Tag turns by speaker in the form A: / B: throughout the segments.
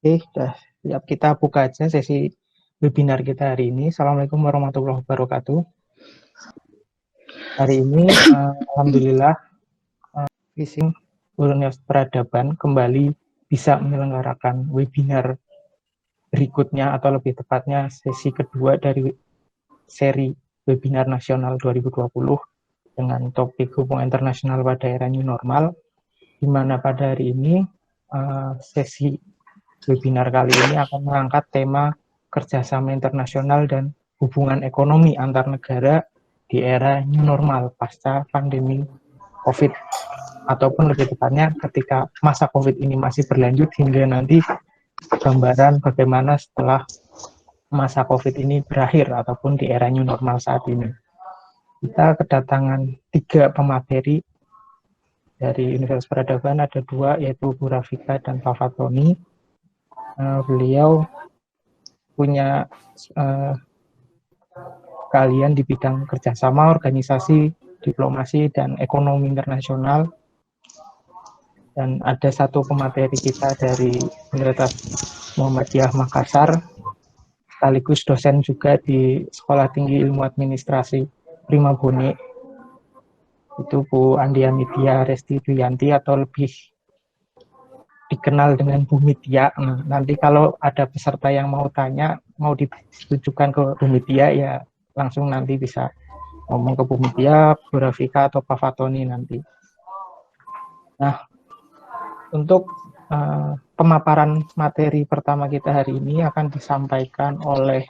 A: Oke, sudah siap. Kita buka aja sesi webinar kita hari ini. Assalamualaikum warahmatullahi wabarakatuh. Hari ini, Alhamdulillah, Vising Universitas Peradaban kembali bisa menyelenggarakan webinar berikutnya, atau lebih tepatnya sesi kedua dari seri webinar nasional 2020 dengan topik hubungan internasional pada era new normal, di mana pada hari ini sesi webinar kali ini akan mengangkat tema kerjasama internasional dan hubungan ekonomi antar negara di era new normal pasca pandemi COVID, ataupun lebih tepatnya ketika masa COVID ini masih berlanjut hingga nanti gambaran bagaimana setelah masa COVID ini berakhir ataupun di era new normal saat ini. Kita kedatangan 3 pemateri dari Universitas Peradaban, ada 2, yaitu Bu Rafika dan Pak Fatoni. Beliau punya keahlian di bidang kerjasama, organisasi, diplomasi, dan ekonomi internasional. Dan ada satu pemateri kita dari Universitas Muhammadiyah Makassar, sekaligus dosen juga di Sekolah Tinggi Ilmu Administrasi Primabone, itu Bu Andia Midya Resti Duyanti, atau lebih dikenal dengan Bu Midya. Nah, nanti kalau ada peserta yang mau tanya, mau ditujukan ke Bu Midya, ya langsung nanti bisa ngomong ke Bu Midya, Bu Rafika, atau Pak Fatoni nanti. Nah, untuk pemaparan materi pertama kita hari ini akan disampaikan oleh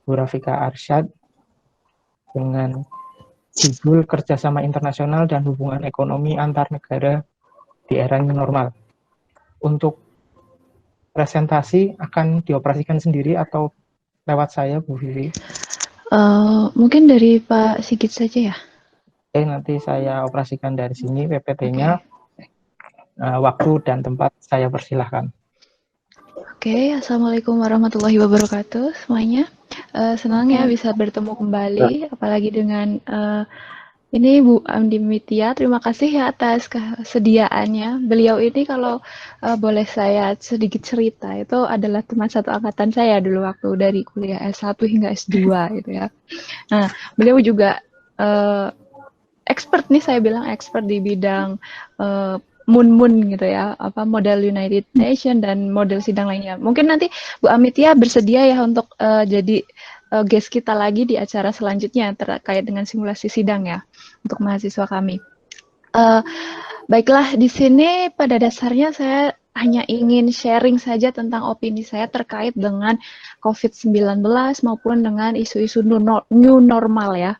A: Bu Rafika Arsyad dengan judul Kerjasama Internasional dan Hubungan Ekonomi Antar Negara di Era New Normal. Untuk presentasi akan dioperasikan sendiri atau lewat saya, Bu Vivi?
B: Mungkin dari Pak Sigit saja ya.
A: Oke, nanti saya operasikan dari sini PPT-nya. Waktu dan tempat saya persilahkan.
B: Oke, Assalamualaikum warahmatullahi wabarakatuh semuanya. Senang ya bisa bertemu kembali, apalagi dengan ini Bu Andi Mitya. Terima kasih ya atas kesediaannya. Beliau ini kalau boleh saya sedikit cerita, itu adalah teman satu angkatan saya dulu waktu dari kuliah S1 hingga S2 gitu ya. Nah, beliau juga expert nih, saya bilang expert di bidang Moon gitu ya, apa model United Nation dan model sidang lainnya. Mungkin nanti Bu Amitia bersedia ya untuk jadi guest kita lagi di acara selanjutnya terkait dengan simulasi sidang ya untuk mahasiswa kami. Baiklah, di sini pada dasarnya saya hanya ingin sharing saja tentang opini saya terkait dengan COVID-19 maupun dengan isu-isu new normal ya.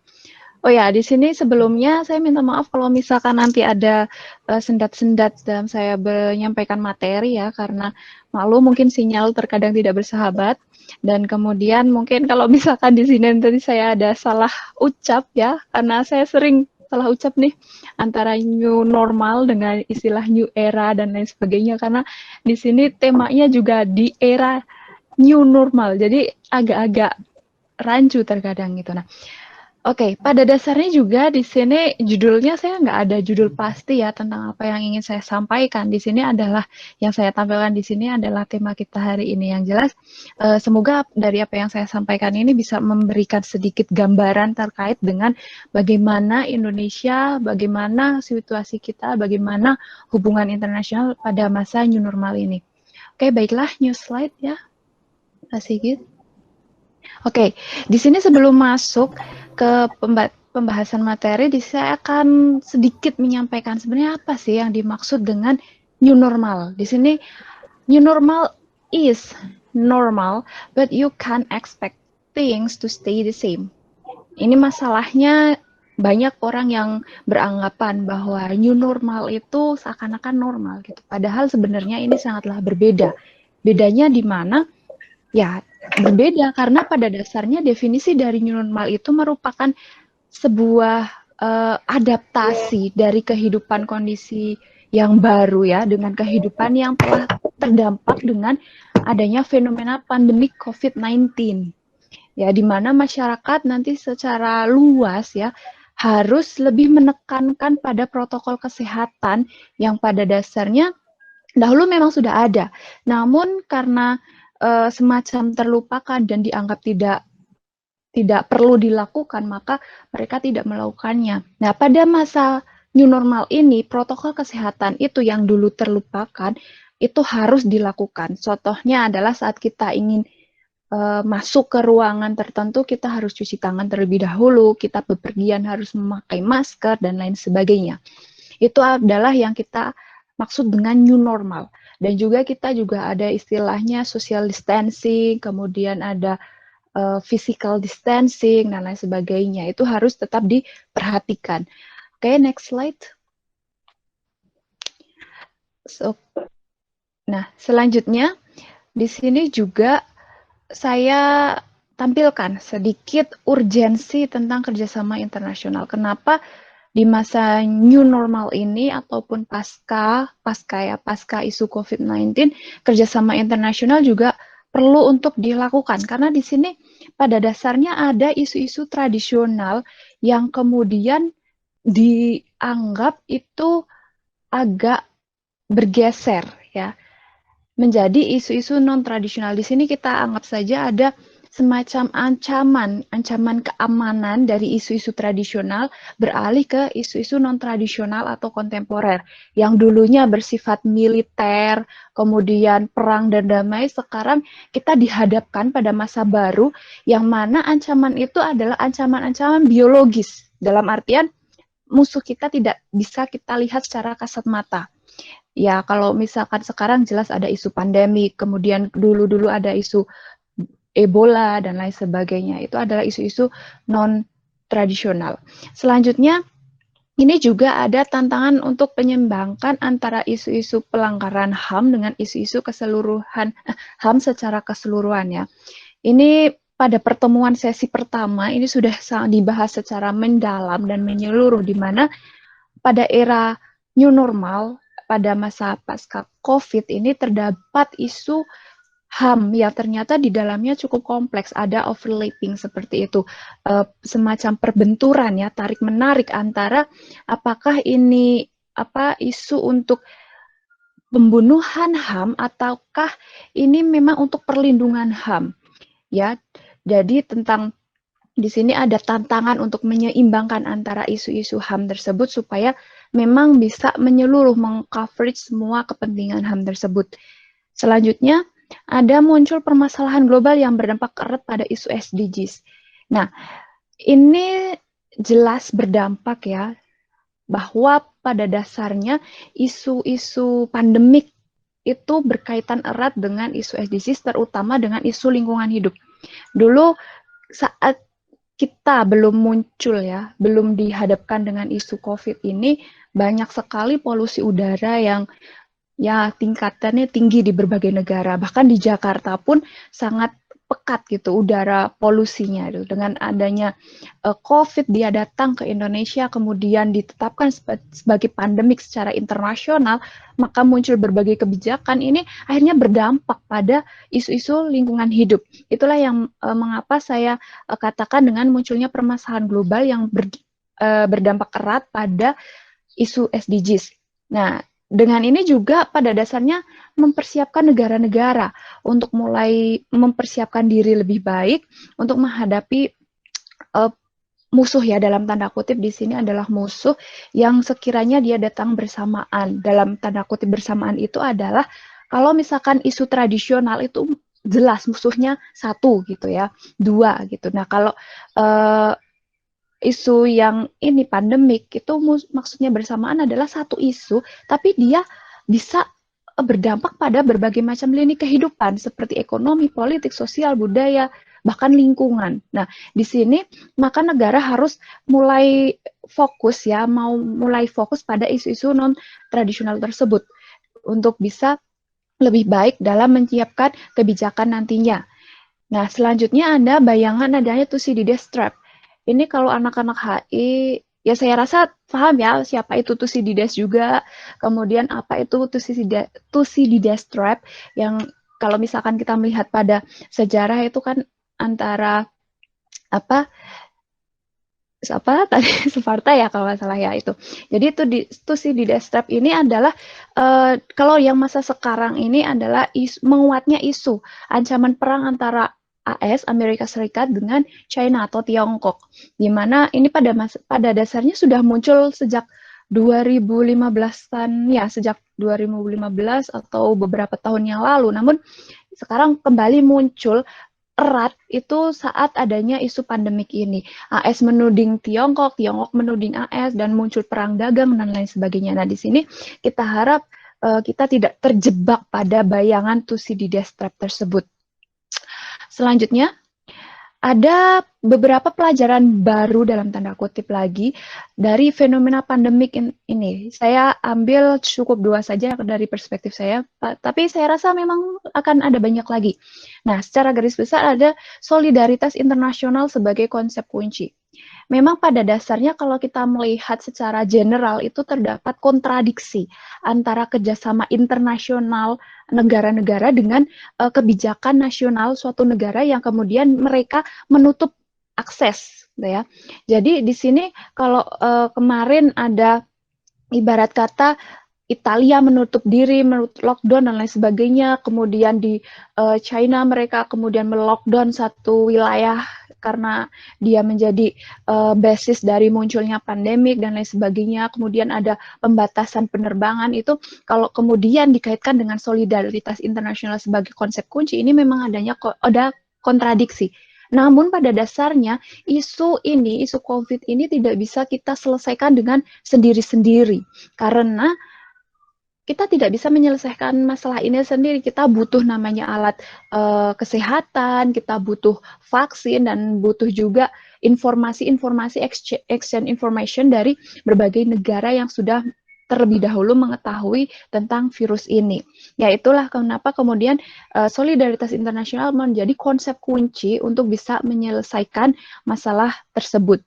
B: Oh ya, di sini sebelumnya saya minta maaf kalau misalkan nanti ada sendat-sendat dalam saya menyampaikan materi ya, karena malu mungkin sinyal terkadang tidak bersahabat. Dan kemudian mungkin kalau misalkan di sini nanti saya ada salah ucap ya, karena saya sering salah ucap nih antara new normal dengan istilah new era dan lain sebagainya, karena di sini temanya juga di era new normal, jadi agak-agak rancu terkadang gitu. Nah, oke, pada dasarnya juga di sini judulnya saya nggak ada judul pasti ya tentang apa yang ingin saya sampaikan. Di sini adalah yang saya tampilkan di sini adalah tema kita hari ini yang jelas. Semoga dari apa yang saya sampaikan ini bisa memberikan sedikit gambaran terkait dengan bagaimana Indonesia, bagaimana situasi kita, bagaimana hubungan internasional pada masa new normal ini. Oke, baiklah, new slide ya, Pak Sigit. Oke, di sini sebelum masuk ke pembahasan materi, saya akan sedikit menyampaikan sebenarnya apa sih yang dimaksud dengan new normal. Di sini new normal is normal, but you can't expect things to stay the same. Ini masalahnya banyak orang yang beranggapan bahwa new normal itu seakan-akan normal gitu. Padahal sebenarnya ini sangatlah berbeda. Bedanya di mana? Ya, berbeda karena pada dasarnya definisi dari new normal itu merupakan sebuah adaptasi dari kehidupan kondisi yang baru ya, dengan kehidupan yang telah terdampak dengan adanya fenomena pandemi COVID-19. Ya, di mana masyarakat nanti secara luas ya harus lebih menekankan pada protokol kesehatan yang pada dasarnya Dahulu memang sudah ada, namun karena semacam terlupakan dan dianggap tidak perlu dilakukan, maka mereka tidak melakukannya. Nah, pada masa new normal ini, protokol kesehatan itu yang dulu terlupakan, itu harus dilakukan. Contohnya adalah saat kita ingin masuk ke ruangan tertentu, kita harus cuci tangan terlebih dahulu, kita bepergian harus memakai masker, dan lain sebagainya. Itu adalah yang kita maksud dengan new normal. Dan juga kita juga ada istilahnya social distancing, kemudian ada physical distancing, dan lain sebagainya. Itu harus tetap diperhatikan. Oke, next slide. So, nah, selanjutnya di sini juga saya tampilkan sedikit urgensi tentang kerjasama internasional. Kenapa di masa new normal ini ataupun pasca isu COVID-19, kerjasama internasional juga perlu untuk dilakukan, karena di sini pada dasarnya ada isu-isu tradisional yang kemudian dianggap itu agak bergeser ya menjadi isu-isu non tradisional. Di sini kita anggap saja ada semacam ancaman keamanan dari isu-isu tradisional beralih ke isu-isu non tradisional atau kontemporer yang dulunya bersifat militer, kemudian perang dan damai. Sekarang kita dihadapkan pada masa baru yang mana ancaman itu adalah ancaman-ancaman biologis, dalam artian musuh kita tidak bisa kita lihat secara kasat mata. Ya, kalau misalkan sekarang jelas ada isu pandemi, kemudian dulu-dulu ada isu Ebola dan lain sebagainya. Itu adalah isu-isu non tradisional. Selanjutnya, ini juga ada tantangan untuk penyeimbangkan antara isu-isu pelanggaran HAM dengan isu-isu keseluruhan HAM secara keseluruhan ya. Ini pada pertemuan sesi pertama ini sudah sangat dibahas secara mendalam dan menyeluruh, di mana pada era new normal, pada masa pasca COVID ini terdapat isu HAM yang ternyata di dalamnya cukup kompleks, ada overlapping seperti itu, semacam perbenturan ya, tarik menarik antara apakah ini isu untuk pembunuhan HAM ataukah ini memang untuk perlindungan HAM ya. Jadi tentang di sini ada tantangan untuk menyeimbangkan antara isu-isu HAM tersebut supaya memang bisa menyeluruh mengcoverage semua kepentingan HAM tersebut. Selanjutnya, ada muncul permasalahan global yang berdampak erat pada isu SDGs. Nah, ini jelas berdampak ya, bahwa pada dasarnya isu-isu pandemik itu berkaitan erat dengan isu SDGs, terutama dengan isu lingkungan hidup. Dulu saat kita belum muncul ya, belum dihadapkan dengan isu COVID ini, banyak sekali polusi udara yang ya tingkatannya tinggi di berbagai negara. Bahkan di Jakarta pun sangat pekat gitu udara polusinya itu. Dengan adanya COVID dia datang ke Indonesia kemudian ditetapkan sebagai pandemik secara internasional, maka muncul berbagai kebijakan ini akhirnya berdampak pada isu-isu lingkungan hidup. Itulah yang mengapa saya katakan dengan munculnya permasalahan global yang berdampak erat pada isu SDGs. Nah, dengan ini juga pada dasarnya mempersiapkan negara-negara untuk mulai mempersiapkan diri lebih baik untuk menghadapi musuh ya, dalam tanda kutip di sini adalah musuh yang sekiranya dia datang bersamaan. Dalam tanda kutip bersamaan itu adalah kalau misalkan isu tradisional itu jelas musuhnya satu gitu ya, dua gitu. Nah, kalau isu yang ini pandemik itu maksudnya bersamaan adalah satu isu, tapi dia bisa berdampak pada berbagai macam lini kehidupan seperti ekonomi, politik, sosial, budaya, bahkan lingkungan. Nah, di sini maka negara harus mulai fokus ya, mau mulai fokus pada isu-isu non tradisional tersebut untuk bisa lebih baik dalam menyiapkan kebijakan nantinya. Nah, selanjutnya ada bayangan adanya Thucydides trap. Ini kalau anak-anak HI, ya saya rasa paham ya siapa itu Thucydides juga. Kemudian apa itu Thucydides trap, yang kalau misalkan kita melihat pada sejarah itu kan antara apa apa tadi Sparta ya kalau nggak salah ya itu. Jadi itu sih di Destrap ini adalah kalau yang masa sekarang ini adalah menguatnya isu ancaman perang antara AS Amerika Serikat dengan China atau Tiongkok. Di mana ini pada dasarnya sudah muncul sejak 2015-an ya, sejak 2015 atau beberapa tahun yang lalu. Namun sekarang kembali muncul erat itu saat adanya isu pandemik ini. AS menuding Tiongkok, Tiongkok menuding AS, dan muncul perang dagang dan lain sebagainya. Nah, di sini kita harap kita tidak terjebak pada bayangan Thucydides trap tersebut. Selanjutnya, ada beberapa pelajaran baru dalam tanda kutip lagi dari fenomena pandemik ini. Saya ambil cukup 2 saja dari perspektif saya, tapi saya rasa memang akan ada banyak lagi. Nah, secara garis besar ada solidaritas internasional sebagai konsep kunci. Memang pada dasarnya kalau kita melihat secara general itu terdapat kontradiksi antara kerjasama internasional negara-negara dengan kebijakan nasional suatu negara yang kemudian mereka menutup akses, gitu ya. Jadi di sini kalau kemarin ada ibarat kata Italia menutup diri, menutup lockdown dan lain sebagainya. Kemudian di China mereka kemudian melockdown satu wilayah karena dia menjadi basis dari munculnya pandemik dan lain sebagainya. Kemudian ada pembatasan penerbangan itu kalau kemudian dikaitkan dengan solidaritas internasional sebagai konsep kunci ini memang ada kontradiksi. Namun pada dasarnya isu COVID ini tidak bisa kita selesaikan dengan sendiri-sendiri karena kita tidak bisa menyelesaikan masalah ini sendiri. Kita butuh namanya alat kesehatan, kita butuh vaksin, dan butuh juga informasi exchange information dari berbagai negara yang sudah terlebih dahulu mengetahui tentang virus ini. Ya itulah kenapa kemudian solidaritas internasional menjadi konsep kunci untuk bisa menyelesaikan masalah tersebut.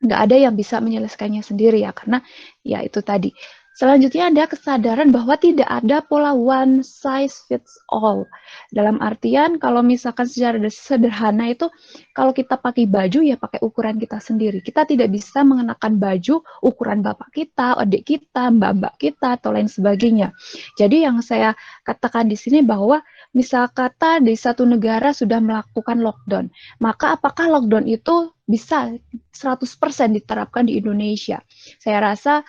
B: Nggak ada yang bisa menyelesaikannya sendiri ya, karena ya itu tadi. Selanjutnya ada kesadaran bahwa tidak ada pola one size fits all. Dalam artian kalau misalkan secara sederhana itu kalau kita pakai baju ya pakai ukuran kita sendiri. Kita tidak bisa mengenakan baju ukuran bapak kita, adik kita, mbak-mbak kita atau lain sebagainya. Jadi yang saya katakan di sini bahwa misal kata di satu negara sudah melakukan lockdown, maka apakah lockdown itu bisa 100% diterapkan di Indonesia? Saya rasa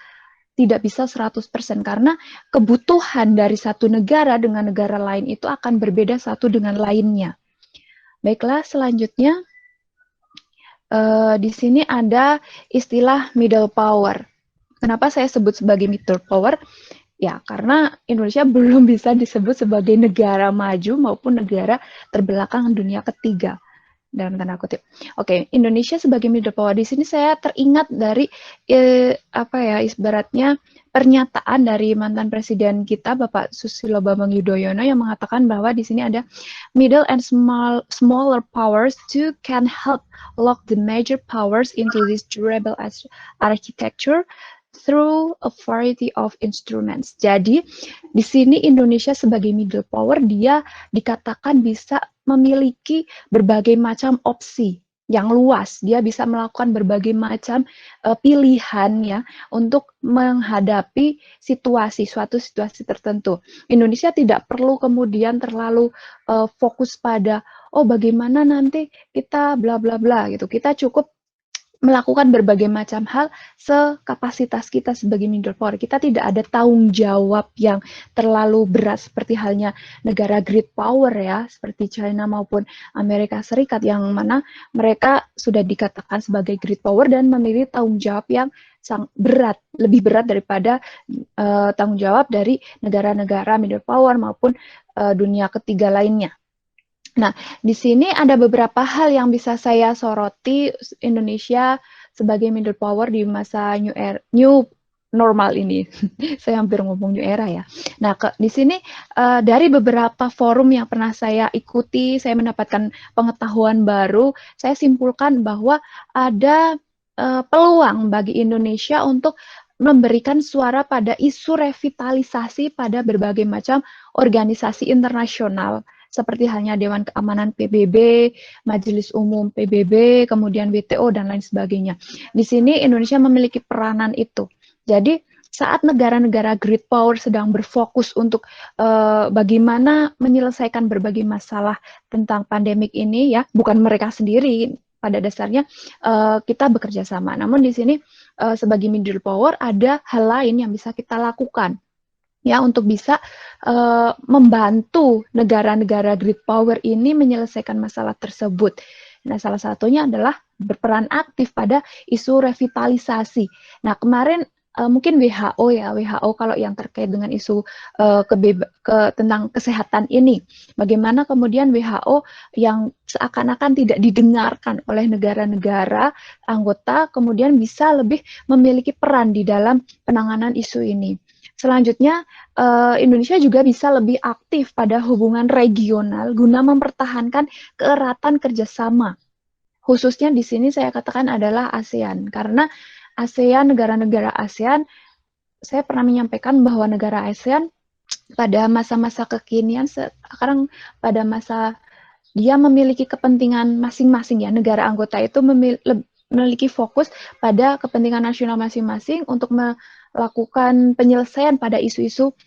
B: tidak bisa 100% karena kebutuhan dari satu negara dengan negara lain itu akan berbeda satu dengan lainnya. Baiklah, selanjutnya di sini ada istilah middle power. Kenapa saya sebut sebagai middle power? Ya, karena Indonesia belum bisa disebut sebagai negara maju maupun negara terbelakang dunia ketiga dalam tanda kutip. Oke, Indonesia sebagai middle power di sini saya teringat dari ibaratnya pernyataan dari mantan presiden kita Bapak Susilo Bambang Yudhoyono yang mengatakan bahwa di sini ada middle and smaller powers too can help lock the major powers into this durable architecture through a variety of instruments. Jadi di sini Indonesia sebagai middle power dia dikatakan bisa memiliki berbagai macam opsi yang luas. Dia bisa melakukan berbagai macam pilihan ya untuk menghadapi suatu situasi tertentu. Indonesia tidak perlu kemudian terlalu fokus pada bagaimana nanti kita bla bla bla gitu. Kita cukup melakukan berbagai macam hal sekapasitas kita sebagai middle power. Kita tidak ada tanggung jawab yang terlalu berat seperti halnya negara great power ya, seperti China maupun Amerika Serikat yang mana mereka sudah dikatakan sebagai great power dan memiliki tanggung jawab yang sangat berat, lebih berat daripada tanggung jawab dari negara-negara middle power maupun dunia ketiga lainnya. Nah, di sini ada beberapa hal yang bisa saya soroti Indonesia sebagai middle power di masa new normal ini. Saya hampir ngomong new era ya. Nah, di sini dari beberapa forum yang pernah saya ikuti, saya mendapatkan pengetahuan baru, saya simpulkan bahwa ada peluang bagi Indonesia untuk memberikan suara pada isu revitalisasi pada berbagai macam organisasi internasional seperti halnya Dewan Keamanan PBB, Majelis Umum PBB, kemudian WTO dan lain sebagainya. Di sini Indonesia memiliki peranan itu. Jadi saat negara-negara great power sedang berfokus untuk bagaimana menyelesaikan berbagai masalah tentang pandemik ini, ya, bukan mereka sendiri. Pada dasarnya kita bekerja sama. Namun di sini sebagai middle power ada hal lain yang bisa kita lakukan, ya, untuk bisa membantu negara-negara great power ini menyelesaikan masalah tersebut. Nah, salah satunya adalah berperan aktif pada isu revitalisasi. Nah, kemarin mungkin WHO, ya, WHO kalau yang terkait dengan isu tentang kesehatan ini, bagaimana kemudian WHO yang seakan-akan tidak didengarkan oleh negara-negara anggota kemudian bisa lebih memiliki peran di dalam penanganan isu ini. Selanjutnya, Indonesia juga bisa lebih aktif pada hubungan regional guna mempertahankan keeratan kerjasama. Khususnya di sini saya katakan adalah ASEAN, karena ASEAN, negara-negara ASEAN, saya pernah menyampaikan bahwa negara ASEAN pada masa-masa kekinian, sekarang pada masa dia memiliki kepentingan masing-masing, ya, negara anggota itu memiliki fokus pada kepentingan nasional masing-masing untuk melakukan penyelesaian pada isu-isu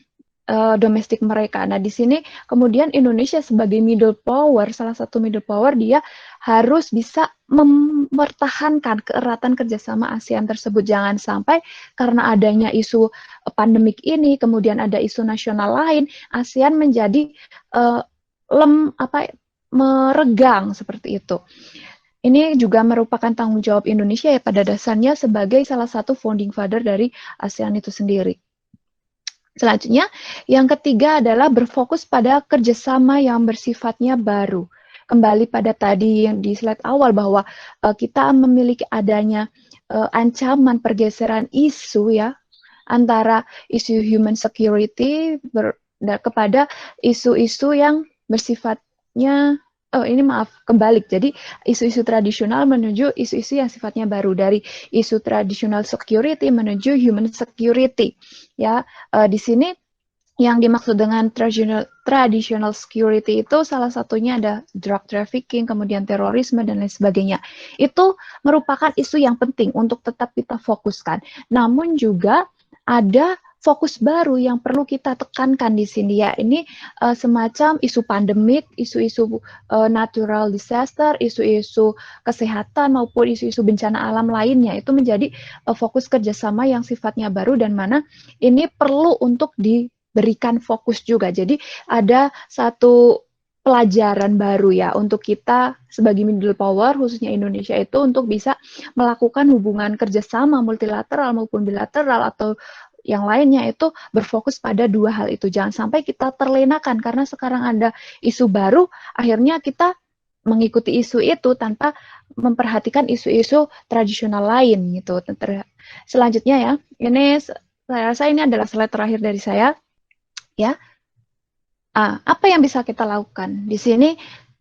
B: domestik mereka. Nah, di sini kemudian Indonesia sebagai middle power, salah satu middle power, dia harus bisa mempertahankan keeratan kerjasama ASEAN tersebut. Jangan sampai karena adanya isu pandemik ini, kemudian ada isu nasional lain, ASEAN menjadi meregang seperti itu. Ini juga merupakan tanggung jawab Indonesia, ya, pada dasarnya sebagai salah satu founding father dari ASEAN itu sendiri. Selanjutnya, yang ketiga adalah berfokus pada kerjasama yang bersifatnya baru. Kembali pada tadi yang di slide awal bahwa kita memiliki adanya ancaman pergeseran isu, ya, antara isu human security kepada isu-isu yang bersifatnya kembalik. Jadi isu-isu tradisional menuju isu-isu yang sifatnya baru, dari isu tradisional security menuju human security. Ya, di sini yang dimaksud dengan traditional security itu salah satunya ada drug trafficking, kemudian terorisme dan lain sebagainya. Itu merupakan isu yang penting untuk tetap kita fokuskan. Namun juga ada fokus baru yang perlu kita tekankan di sini, ya. Ini semacam isu pandemik, isu-isu natural disaster, isu-isu kesehatan maupun isu-isu bencana alam lainnya. Itu menjadi fokus kerjasama yang sifatnya baru dan mana ini perlu untuk diberikan fokus juga. Jadi ada satu pelajaran baru, ya, untuk kita sebagai middle power, khususnya Indonesia, itu untuk bisa melakukan hubungan kerjasama multilateral maupun bilateral atau yang lainnya, itu berfokus pada dua hal itu. Jangan sampai kita terlenakan karena sekarang ada isu baru, akhirnya kita mengikuti isu itu tanpa memperhatikan isu-isu tradisional lain, gitu. Selanjutnya, ya, ini saya rasa ini adalah slide terakhir dari saya, ya. Apa yang bisa kita lakukan? Di sini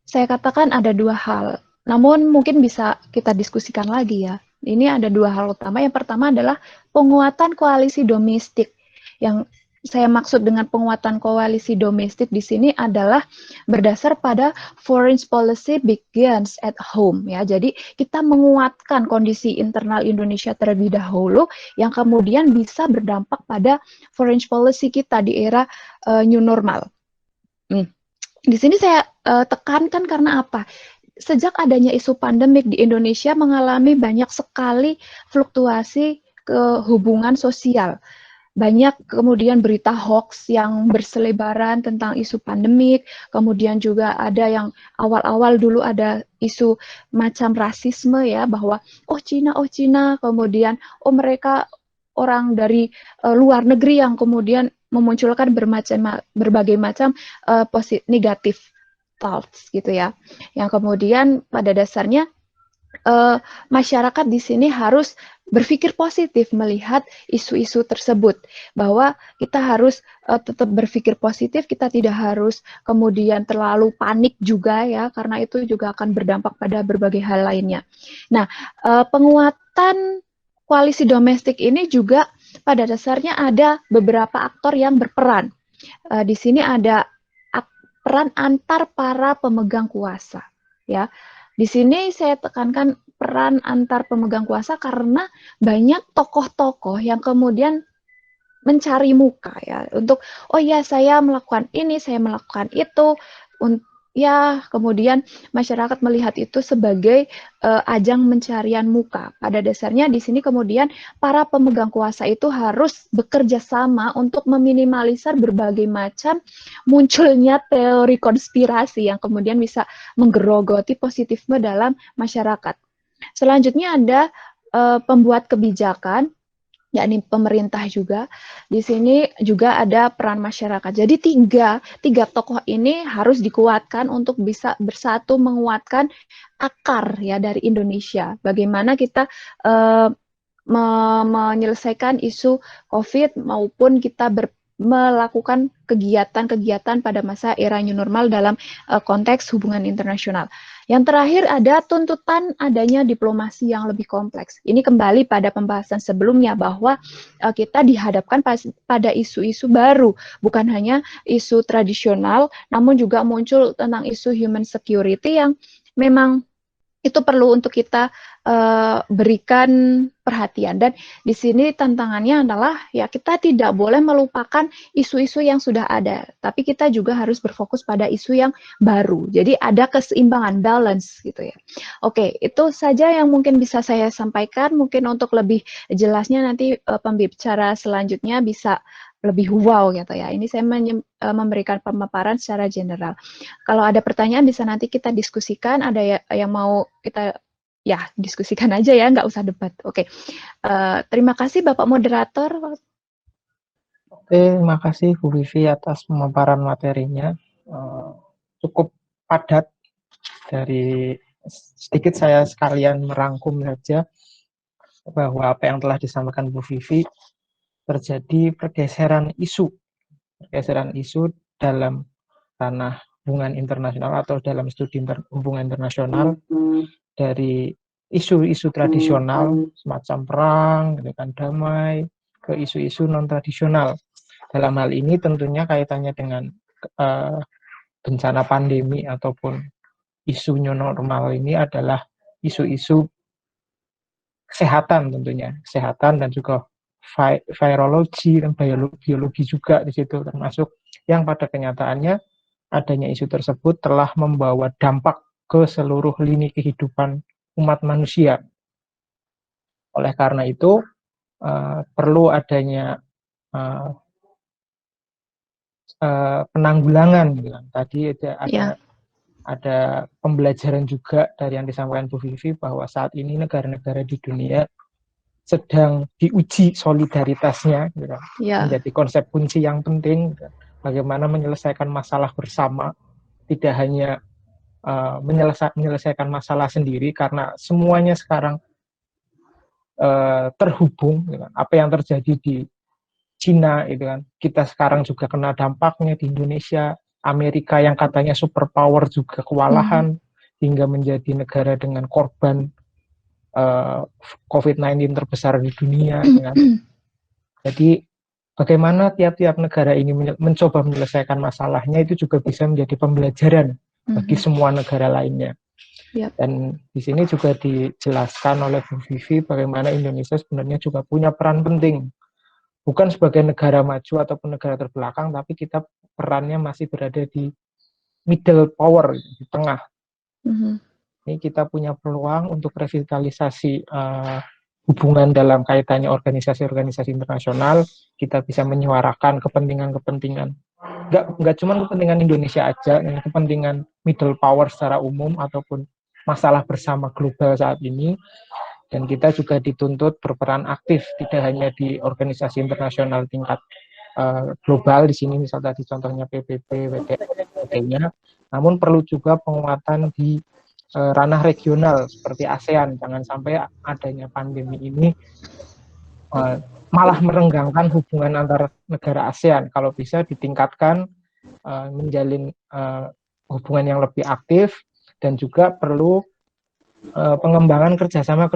B: saya katakan ada dua hal, namun mungkin bisa kita diskusikan lagi, ya. Ini ada dua hal utama. Yang pertama adalah penguatan koalisi domestik. Yang saya maksud dengan penguatan koalisi domestik di sini adalah berdasar pada foreign policy begins at home, ya. Jadi kita menguatkan kondisi internal Indonesia terlebih dahulu yang kemudian bisa berdampak pada foreign policy kita di era new normal. Di sini saya tekankan karena apa? Sejak adanya isu pandemik di Indonesia mengalami banyak sekali fluktuasi ke hubungan sosial. Banyak kemudian berita hoax yang berselebaran tentang isu pandemik, kemudian juga ada yang awal-awal dulu ada isu macam rasisme, ya, bahwa oh Cina, kemudian oh mereka orang dari luar negeri yang kemudian memunculkan berbagai macam negatif thoughts, gitu, ya. Yang kemudian pada dasarnya masyarakat di sini harus berpikir positif melihat isu-isu tersebut, bahwa kita harus tetap berpikir positif, kita tidak harus kemudian terlalu panik juga, ya, karena itu juga akan berdampak pada berbagai hal lainnya. Nah, penguatan koalisi domestik ini juga pada dasarnya ada beberapa aktor yang berperan. Di sini ada peran antar para pemegang kuasa. Ya, di sini saya tekankan peran antar pemegang kuasa karena banyak tokoh-tokoh yang kemudian mencari muka ya untuk oh ya saya melakukan ini, saya melakukan itu, ya kemudian masyarakat melihat itu sebagai ajang pencarian muka. Pada dasarnya di sini kemudian para pemegang kuasa itu harus bekerja sama untuk meminimalisir berbagai macam munculnya teori konspirasi yang kemudian bisa menggerogoti positifme dalam masyarakat. Selanjutnya ada pembuat kebijakan, yakni pemerintah juga. Di sini juga ada peran masyarakat. Jadi tiga tokoh ini harus dikuatkan untuk bisa bersatu menguatkan akar ya dari Indonesia. Bagaimana kita menyelesaikan isu COVID maupun kita melakukan kegiatan-kegiatan pada masa era new normal dalam konteks hubungan internasional. Yang terakhir ada tuntutan adanya diplomasi yang lebih kompleks. Ini kembali pada pembahasan sebelumnya bahwa kita dihadapkan pada isu-isu baru, bukan hanya isu tradisional, namun juga muncul tentang isu human security yang memang itu perlu untuk kita berikan perhatian. Dan di sini tantangannya adalah ya kita tidak boleh melupakan isu-isu yang sudah ada, tapi kita juga harus berfokus pada isu yang baru. Jadi ada keseimbangan, balance gitu ya. Oke, itu saja yang mungkin bisa saya sampaikan. Mungkin untuk lebih jelasnya nanti pembicara selanjutnya bisa lebih wow gitu ya. Ini saya memberikan pemaparan secara general. Kalau ada pertanyaan bisa nanti kita diskusikan. Ada yang mau kita ya diskusikan aja ya, nggak usah debat. Oke, terima kasih Bapak Moderator.
A: Oke, terima kasih Bu Vivi atas pemaparan materinya. Cukup padat. Dari sedikit saya sekalian merangkum saja bahwa apa yang telah disampaikan Bu Vivi, terjadi pergeseran isu dalam ranah hubungan internasional atau dalam studi hubungan internasional dari isu-isu tradisional semacam perang, damai, ke isu-isu non-tradisional. Dalam hal ini tentunya kaitannya dengan bencana pandemi ataupun isu new normal ini adalah isu-isu kesehatan tentunya, kesehatan dan juga virologi dan biologi juga di situ, termasuk yang pada kenyataannya adanya isu tersebut telah membawa dampak ke seluruh lini kehidupan umat manusia. Oleh karena itu perlu adanya penanggulangan gitu kan. Tadi ada pembelajaran juga dari yang disampaikan Bu Vivi bahwa saat ini negara-negara di dunia sedang diuji solidaritasnya gitu kan. Menjadi konsep kunci yang penting gitu. Bagaimana menyelesaikan masalah bersama, tidak hanya menyelesaikan masalah sendiri karena semuanya sekarang terhubung gitu kan. Apa yang terjadi di Cina itu kan, kita sekarang juga kena dampaknya di Indonesia. Amerika yang katanya superpower juga kewalahan hingga menjadi negara dengan korban COVID-19 terbesar di dunia. Kan? Jadi bagaimana tiap-tiap negara ini mencoba menyelesaikan masalahnya itu juga bisa menjadi pembelajaran bagi semua negara lainnya. Dan di sini juga dijelaskan oleh Bu Vivi bagaimana Indonesia sebenarnya juga punya peran penting. Bukan sebagai negara maju ataupun negara terbelakang, tapi kita perannya masih berada di middle power, di tengah. Ini kita punya peluang untuk revitalisasi hubungan dalam kaitannya organisasi-organisasi internasional. Kita bisa menyuarakan kepentingan-kepentingan, nggak cuma kepentingan Indonesia aja, kepentingan middle power secara umum ataupun masalah bersama global saat ini. Dan kita juga dituntut berperan aktif, tidak hanya di organisasi internasional tingkat global, di sini misal tadi contohnya PBB, WTO-nya, namun perlu juga penguatan di ranah regional seperti ASEAN. Jangan sampai adanya pandemi ini malah merenggangkan hubungan antar negara ASEAN. Kalau bisa ditingkatkan, menjalin hubungan yang lebih aktif, dan juga perlu pengembangan kerjasama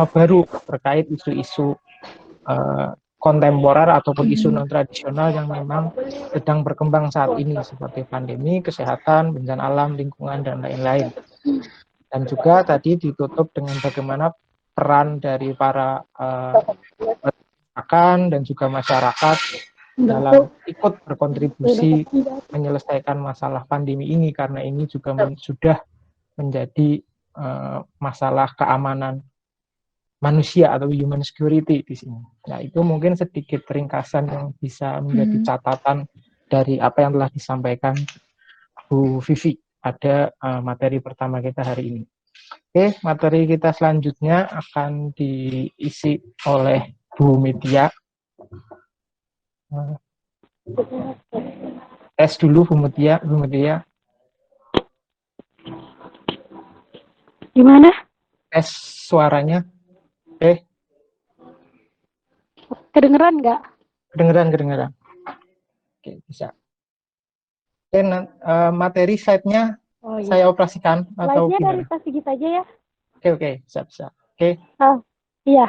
A: baru terkait isu-isu kontemporer ataupun isu non tradisional yang memang sedang berkembang saat ini seperti pandemi, kesehatan, bencana alam, lingkungan dan lain-lain. Dan juga tadi ditutup dengan bagaimana peran dari para dan juga masyarakat dalam ikut berkontribusi menyelesaikan masalah pandemi ini, karena ini juga sudah menjadi masalah keamanan manusia atau human security di sini. Nah, itu mungkin sedikit ringkasan yang bisa menjadi catatan dari apa yang telah disampaikan Bu Vivi pada materi pertama kita hari ini. Oke, materi kita selanjutnya akan diisi oleh Bu Media. Tes dulu Bu Media.
C: Gimana?
A: Tes suaranya. Oke.
C: Kedengeran nggak?
A: Kedengeran. Oke, bisa. Oke, materi slide-nya saya operasikan atau
C: Slide-nya
A: gimana?
C: dari Pak Sigit aja ya.
A: Oke, bisa. Oke.
C: Iya.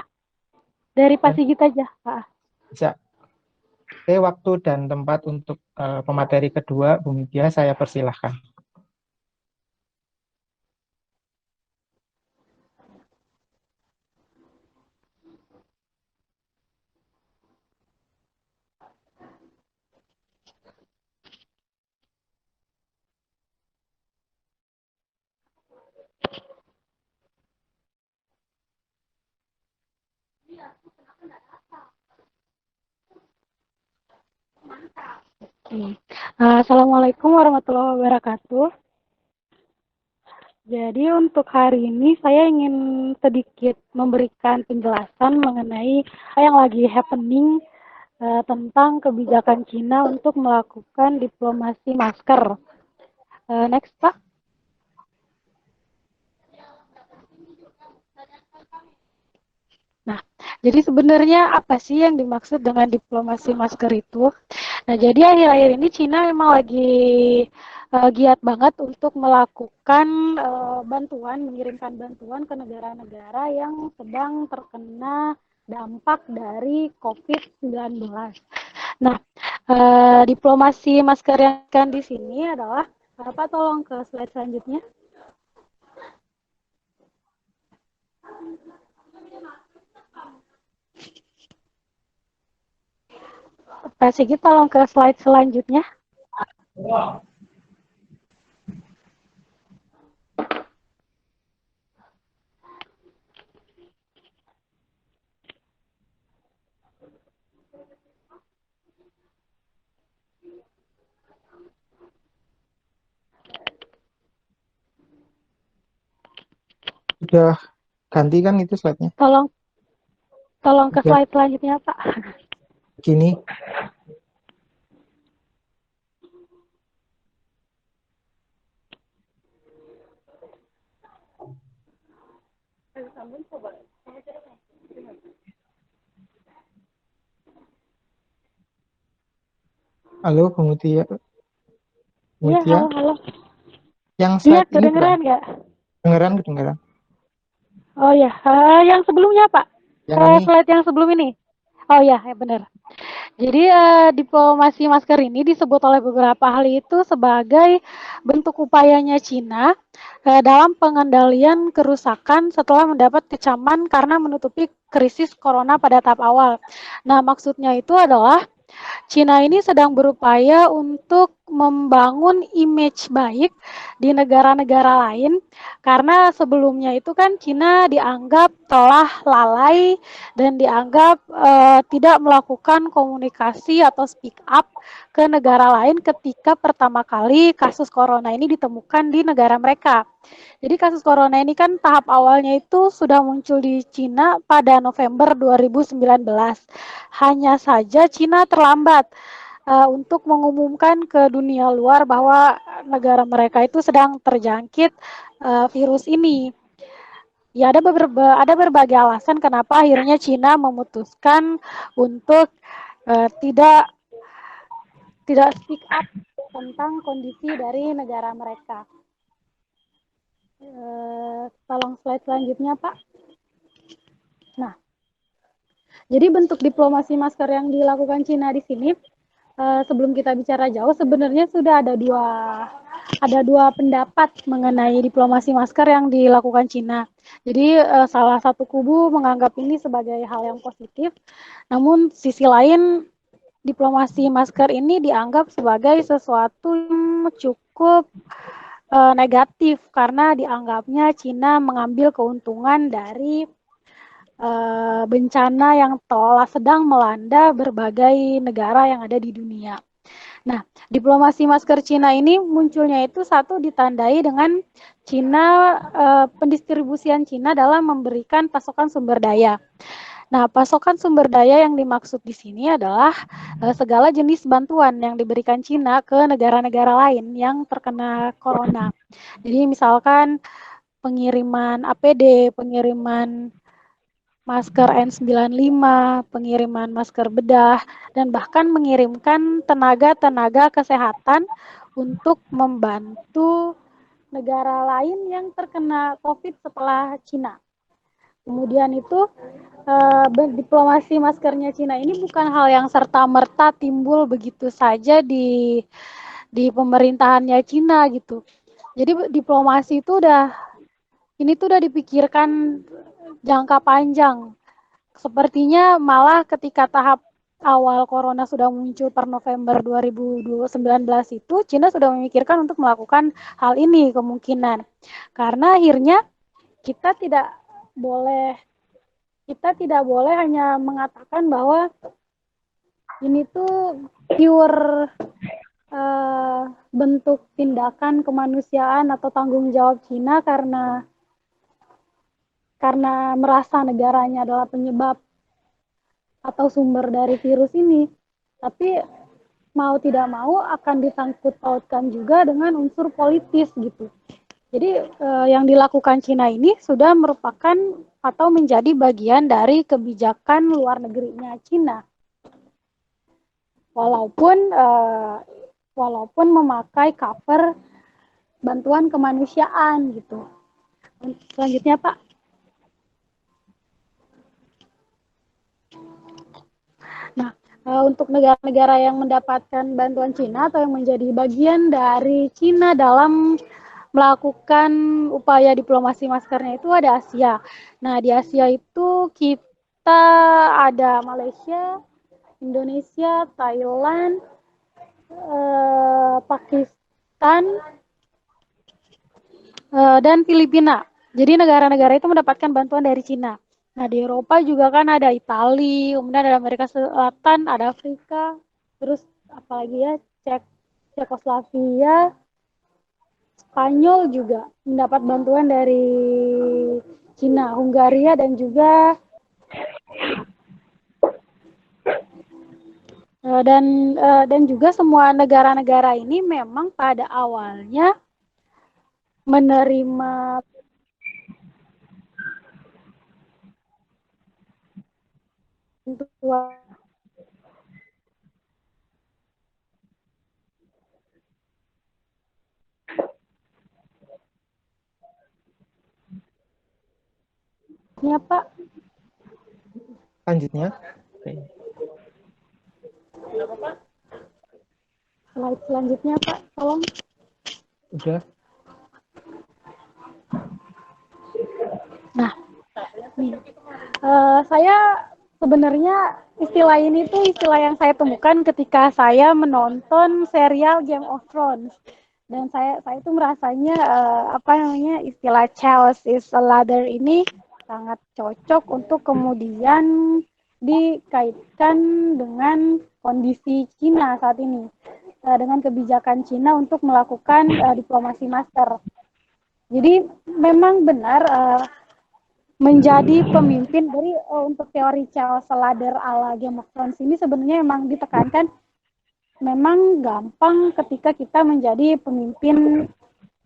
C: Dari Pak Sigit aja, Pak.
A: Bisa. Oke, waktu dan tempat untuk pemateri kedua, Bu Media, saya persilahkan.
C: Assalamualaikum warahmatullahi wabarakatuh. Jadi untuk hari ini saya ingin sedikit memberikan penjelasan mengenai apa yang lagi happening tentang kebijakan Cina untuk melakukan diplomasi masker. Next, Pak. Nah, jadi sebenarnya apa sih yang dimaksud dengan diplomasi masker itu? Nah, jadi akhir-akhir ini Cina memang lagi giat banget untuk melakukan mengirimkan bantuan ke negara-negara yang sedang terkena dampak dari COVID-19. Nah, diplomasi masker yang akan di sini adalah, Pak tolong ke slide selanjutnya. Pak Sigit tolong ke slide selanjutnya.
A: Sudah ganti kan itu slide-nya?
C: Tolong ke slide selanjutnya, Pak.
A: Gini. Halo, Bu Mutia.
C: Iya, halo.
A: Yang slide ini
C: kedengeran nggak?
A: Kedengeran.
C: Oh ya, yang sebelumnya, Pak. Slide yang sebelum ini. Oh ya, benar. Jadi diplomasi masker ini disebut oleh beberapa ahli itu sebagai bentuk upayanya Cina dalam pengendalian kerusakan setelah mendapat kecaman karena menutupi krisis corona pada tahap awal. Nah, maksudnya itu adalah Cina ini sedang berupaya untuk membangun image baik di negara-negara lain karena sebelumnya itu kan Cina dianggap telah lalai dan dianggap tidak melakukan komunikasi atau speak up ke negara lain ketika pertama kali kasus corona ini ditemukan di negara mereka. Jadi kasus corona ini kan tahap awalnya itu sudah muncul di Cina pada November 2019. Hanya saja Cina terlambat untuk mengumumkan ke dunia luar bahwa negara mereka itu sedang terjangkit virus ini. Ya, ada berbagai alasan kenapa akhirnya Cina memutuskan untuk tidak speak up tentang kondisi dari negara mereka. Tolong slide selanjutnya, Pak. Nah, Jadi bentuk diplomasi masker yang dilakukan Cina di sini, sebelum kita bicara jauh, sebenarnya sudah ada dua pendapat mengenai diplomasi masker yang dilakukan Cina. Jadi salah satu kubu menganggap ini sebagai hal yang positif, namun sisi lain diplomasi masker ini dianggap sebagai sesuatu yang cukup negatif karena dianggapnya Cina mengambil keuntungan dari bencana yang telah sedang melanda berbagai negara yang ada di dunia. Nah, diplomasi masker Cina ini munculnya itu satu ditandai dengan Cina, pendistribusian Cina dalam memberikan pasokan sumber daya. Nah, pasokan sumber daya yang dimaksud di sini adalah segala jenis bantuan yang diberikan Cina ke negara-negara lain yang terkena corona. Jadi misalkan pengiriman APD, pengiriman masker N95, pengiriman masker bedah, dan bahkan mengirimkan tenaga-tenaga kesehatan untuk membantu negara lain yang terkena COVID setelah Cina. Kemudian itu diplomasi maskernya Cina ini bukan hal yang serta-merta timbul begitu saja di pemerintahannya Cina gitu. Jadi diplomasi itu udah dipikirkan jangka panjang. Sepertinya malah ketika tahap awal corona sudah muncul per November 2019 itu, Cina sudah memikirkan untuk melakukan hal ini kemungkinan. Karena akhirnya kita tidak boleh hanya mengatakan bahwa ini tuh pure bentuk tindakan kemanusiaan atau tanggung jawab Cina karena merasa negaranya adalah penyebab atau sumber dari virus ini, tapi mau tidak mau akan disangkut pautkan juga dengan unsur politis gitu. Jadi yang dilakukan Cina ini sudah merupakan atau menjadi bagian dari kebijakan luar negerinya Cina. Walaupun memakai cover bantuan kemanusiaan gitu. Selanjutnya Pak. Nah, untuk negara-negara yang mendapatkan bantuan Cina atau yang menjadi bagian dari Cina dalam melakukan upaya diplomasi maskernya itu ada Asia. Nah, di Asia itu kita ada Malaysia, Indonesia, Thailand, Pakistan, dan Filipina. Jadi negara-negara itu mendapatkan bantuan dari Cina. Nah, di Eropa juga kan ada Italia, kemudian ada Amerika Selatan, ada Afrika, terus apalagi ya, Cekoslovakia, Spanyol juga mendapat bantuan dari Cina, Hungaria dan juga dan juga semua negara-negara ini memang pada awalnya menerima bantuan ya Pak.
A: Selanjutnya.
C: Slide selanjutnya Pak, tolong.
A: Udah.
C: Nah, saya sebenarnya istilah ini tuh istilah yang saya temukan ketika saya menonton serial Game of Thrones. Dan saya itu merasanya istilah Chaos is a ladder ini sangat cocok untuk kemudian dikaitkan dengan kondisi Cina saat ini, dengan kebijakan Cina untuk melakukan diplomasi masker. Jadi memang benar menjadi pemimpin dari untuk teori Chaos ladder ala Game of Thrones ini sebenarnya memang ditekankan memang gampang ketika kita menjadi pemimpin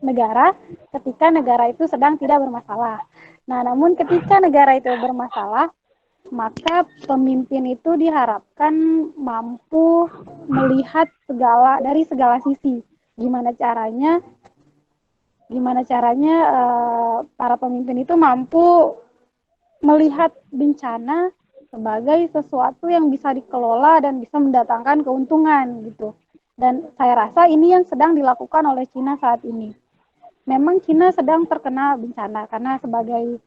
C: negara ketika negara itu sedang tidak bermasalah. Nah, namun ketika negara itu bermasalah, maka pemimpin itu diharapkan mampu melihat dari segala sisi. Gimana caranya para pemimpin itu mampu melihat bencana sebagai sesuatu yang bisa dikelola dan bisa mendatangkan keuntungan gitu. Dan saya rasa ini yang sedang dilakukan oleh Cina saat ini. Memang Cina sedang terkena bencana karena sebagai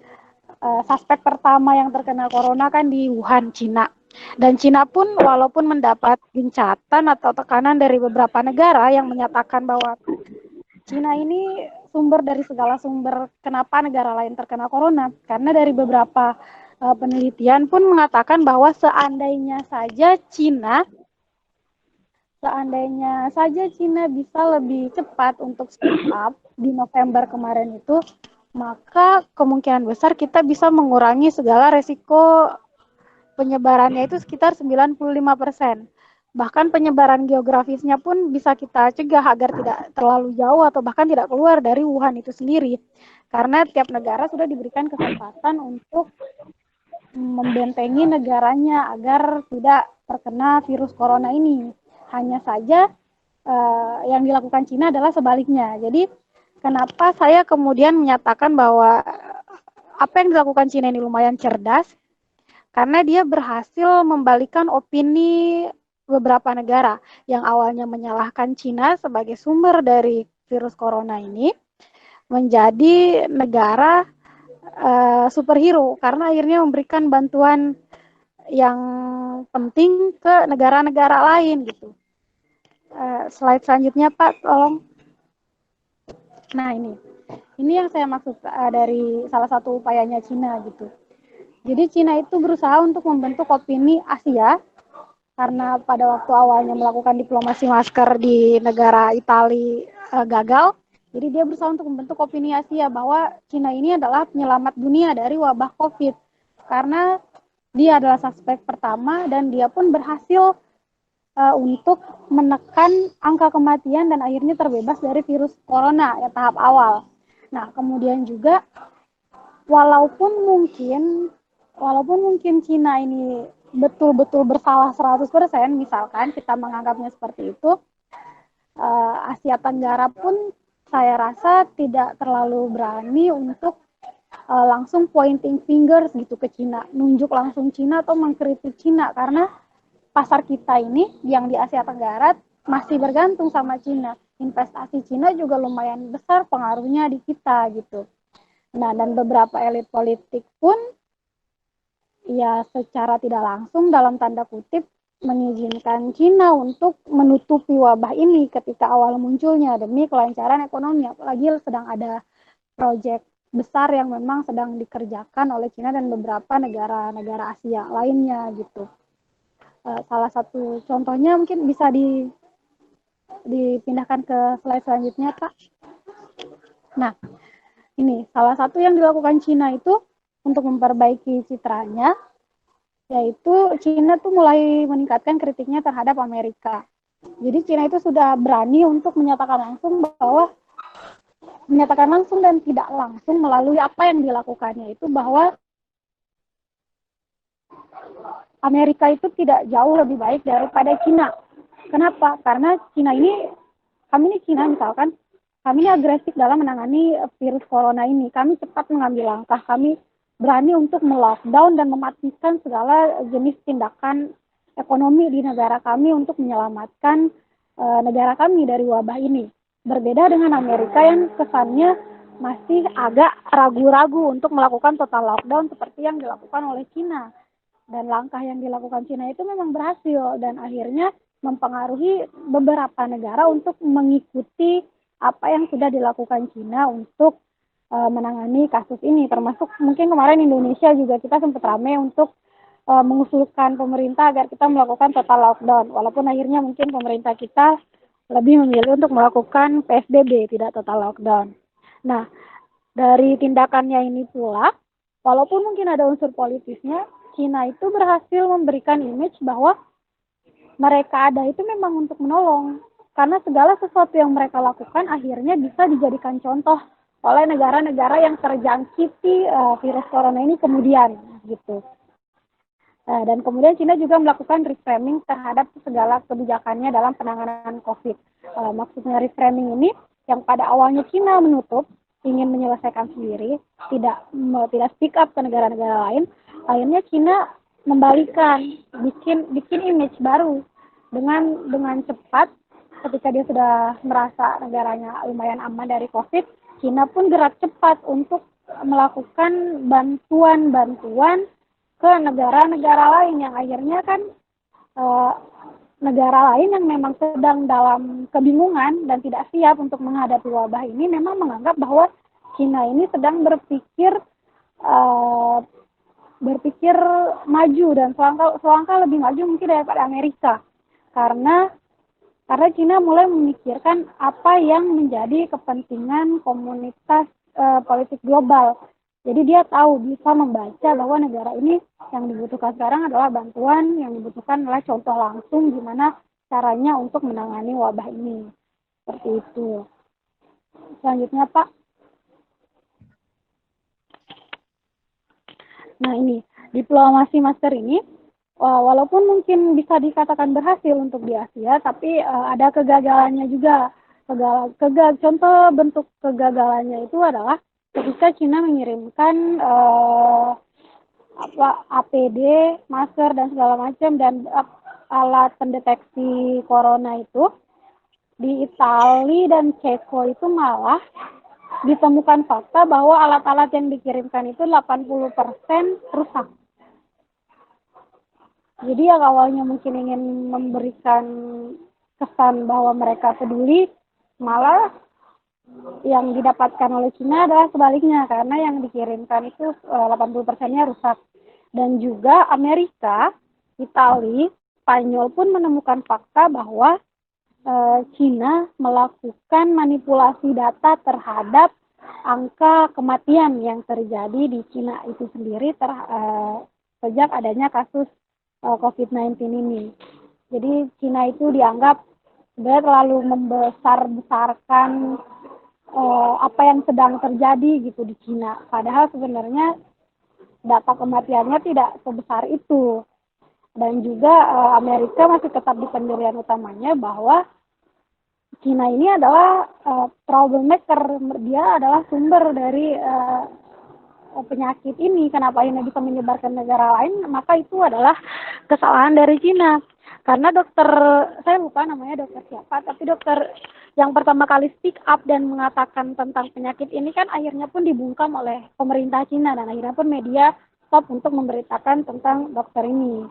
C: suspek pertama yang terkena corona kan di Wuhan, Cina. Dan Cina pun walaupun mendapat gencatan atau tekanan dari beberapa negara yang menyatakan bahwa Cina ini sumber dari segala sumber kenapa negara lain terkena corona. Karena dari beberapa penelitian pun mengatakan bahwa seandainya saja Cina bisa lebih cepat untuk speed up di November kemarin itu, maka kemungkinan besar kita bisa mengurangi segala resiko penyebarannya itu sekitar 95%. Bahkan penyebaran geografisnya pun bisa kita cegah agar tidak terlalu jauh atau bahkan tidak keluar dari Wuhan itu sendiri. Karena tiap negara sudah diberikan kesempatan untuk membentengi negaranya agar tidak terkena virus corona ini. Hanya saja yang dilakukan Cina adalah sebaliknya. Jadi kenapa saya kemudian menyatakan bahwa apa yang dilakukan Cina ini lumayan cerdas, karena dia berhasil membalikan opini beberapa negara yang awalnya menyalahkan Cina sebagai sumber dari virus corona ini menjadi negara superhero karena akhirnya memberikan bantuan yang penting ke negara-negara lain gitu. Slide selanjutnya Pak, tolong. Nah ini yang saya maksud dari salah satu upayanya Cina gitu. Jadi Cina itu berusaha untuk membentuk opini Asia karena pada waktu awalnya melakukan diplomasi masker di negara Italia gagal. Jadi dia berusaha untuk membentuk opini Asia bahwa Cina ini adalah penyelamat dunia dari wabah COVID. Karena dia adalah suspek pertama dan dia pun berhasil untuk menekan angka kematian dan akhirnya terbebas dari virus corona ya tahap awal. Nah, kemudian juga walaupun mungkin Cina ini betul-betul bersalah 100%, misalkan kita menganggapnya seperti itu, Asia Tenggara pun saya rasa tidak terlalu berani untuk langsung pointing fingers gitu ke Cina, nunjuk langsung Cina atau mengkritik Cina karena pasar kita ini yang di Asia Tenggara masih bergantung sama Cina. Investasi Cina juga lumayan besar pengaruhnya di kita gitu. Nah, dan beberapa elit politik pun ya secara tidak langsung dalam tanda kutip mengizinkan Cina untuk menutupi wabah ini ketika awal munculnya demi kelancaran ekonomi, apalagi sedang ada proyek besar yang memang sedang dikerjakan oleh Cina dan beberapa negara-negara Asia lainnya gitu. Salah satu contohnya mungkin bisa dipindahkan ke slide selanjutnya Pak. Nah, ini salah satu yang dilakukan Cina itu untuk memperbaiki citranya, yaitu Cina tuh mulai meningkatkan kritiknya terhadap Amerika. Jadi Cina itu sudah berani untuk menyatakan langsung dan tidak langsung melalui apa yang dilakukannya itu bahwa Amerika itu tidak jauh lebih baik daripada Cina. Kenapa? Karena kami ini Cina misalkan, kami ini agresif dalam menangani virus corona ini. Kami cepat mengambil langkah, kami berani untuk melockdown dan mematikan segala jenis tindakan ekonomi di negara kami untuk menyelamatkan negara kami dari wabah ini. Berbeda dengan Amerika yang kesannya masih agak ragu-ragu untuk melakukan total lockdown seperti yang dilakukan oleh Cina. Dan langkah yang dilakukan Cina itu memang berhasil dan akhirnya mempengaruhi beberapa negara untuk mengikuti apa yang sudah dilakukan Cina untuk menangani kasus ini. Termasuk mungkin kemarin Indonesia juga kita sempat ramai untuk mengusulkan pemerintah agar kita melakukan total lockdown. Walaupun akhirnya mungkin pemerintah kita lebih memilih untuk melakukan PSBB, tidak total lockdown. Nah, dari tindakannya ini pula, walaupun mungkin ada unsur politisnya, Cina itu berhasil memberikan image bahwa mereka ada itu memang untuk menolong. Karena segala sesuatu yang mereka lakukan akhirnya bisa dijadikan contoh oleh negara-negara yang terjangkiti virus corona ini kemudian gitu. Dan kemudian Cina juga melakukan reframing terhadap segala kebijakannya dalam penanganan COVID. Maksudnya reframing ini yang pada awalnya Cina menutup, ingin menyelesaikan sendiri, tidak speak up ke negara-negara lain. Akhirnya Cina membalikan, bikin image baru dengan cepat. Ketika dia sudah merasa negaranya lumayan aman dari COVID, Cina pun gerak cepat untuk melakukan bantuan ke negara-negara lain yang akhirnya kan negara lain yang memang sedang dalam kebingungan dan tidak siap untuk menghadapi wabah ini memang menganggap bahwa Cina ini sedang berpikir maju dan selangkah lebih maju mungkin daripada Amerika, karena Cina mulai memikirkan apa yang menjadi kepentingan komunitas politik global. Jadi dia tahu, bisa membaca bahwa negara ini yang dibutuhkan sekarang adalah bantuan, yang dibutuhkan adalah contoh langsung gimana caranya untuk menangani wabah ini. Seperti itu. Selanjutnya, Pak. Nah, ini diplomasi masker ini walaupun mungkin bisa dikatakan berhasil untuk di Asia, tapi ada kegagalannya juga. Contoh bentuk kegagalannya itu adalah ketika Cina mengirimkan APD, masker dan segala macam dan alat pendeteksi corona itu di Italia dan Ceko itu malah ditemukan fakta bahwa alat-alat yang dikirimkan itu 80% rusak. Jadi yang awalnya mungkin ingin memberikan kesan bahwa mereka peduli, malah yang didapatkan oleh Cina adalah sebaliknya, karena yang dikirimkan itu 80%-nya rusak. Dan juga Amerika, Italia, Spanyol pun menemukan fakta bahwa Cina melakukan manipulasi data terhadap angka kematian yang terjadi di Cina itu sendiri sejak adanya kasus COVID-19 ini. Jadi Cina itu dianggap sebenarnya terlalu membesar-besarkan apa yang sedang terjadi gitu di Cina. Padahal sebenarnya data kematiannya tidak sebesar itu. Dan juga Amerika masih tetap di pendirian utamanya bahwa Cina ini adalah troublemaker, dia adalah sumber dari penyakit ini. Kenapa ini bisa menyebarkan negara lain? Maka itu adalah kesalahan dari Cina. Karena dokter, saya lupa namanya dokter siapa, tapi dokter yang pertama kali speak up dan mengatakan tentang penyakit ini kan akhirnya pun dibungkam oleh pemerintah Cina dan akhirnya pun media stop untuk memberitakan tentang dokter ini.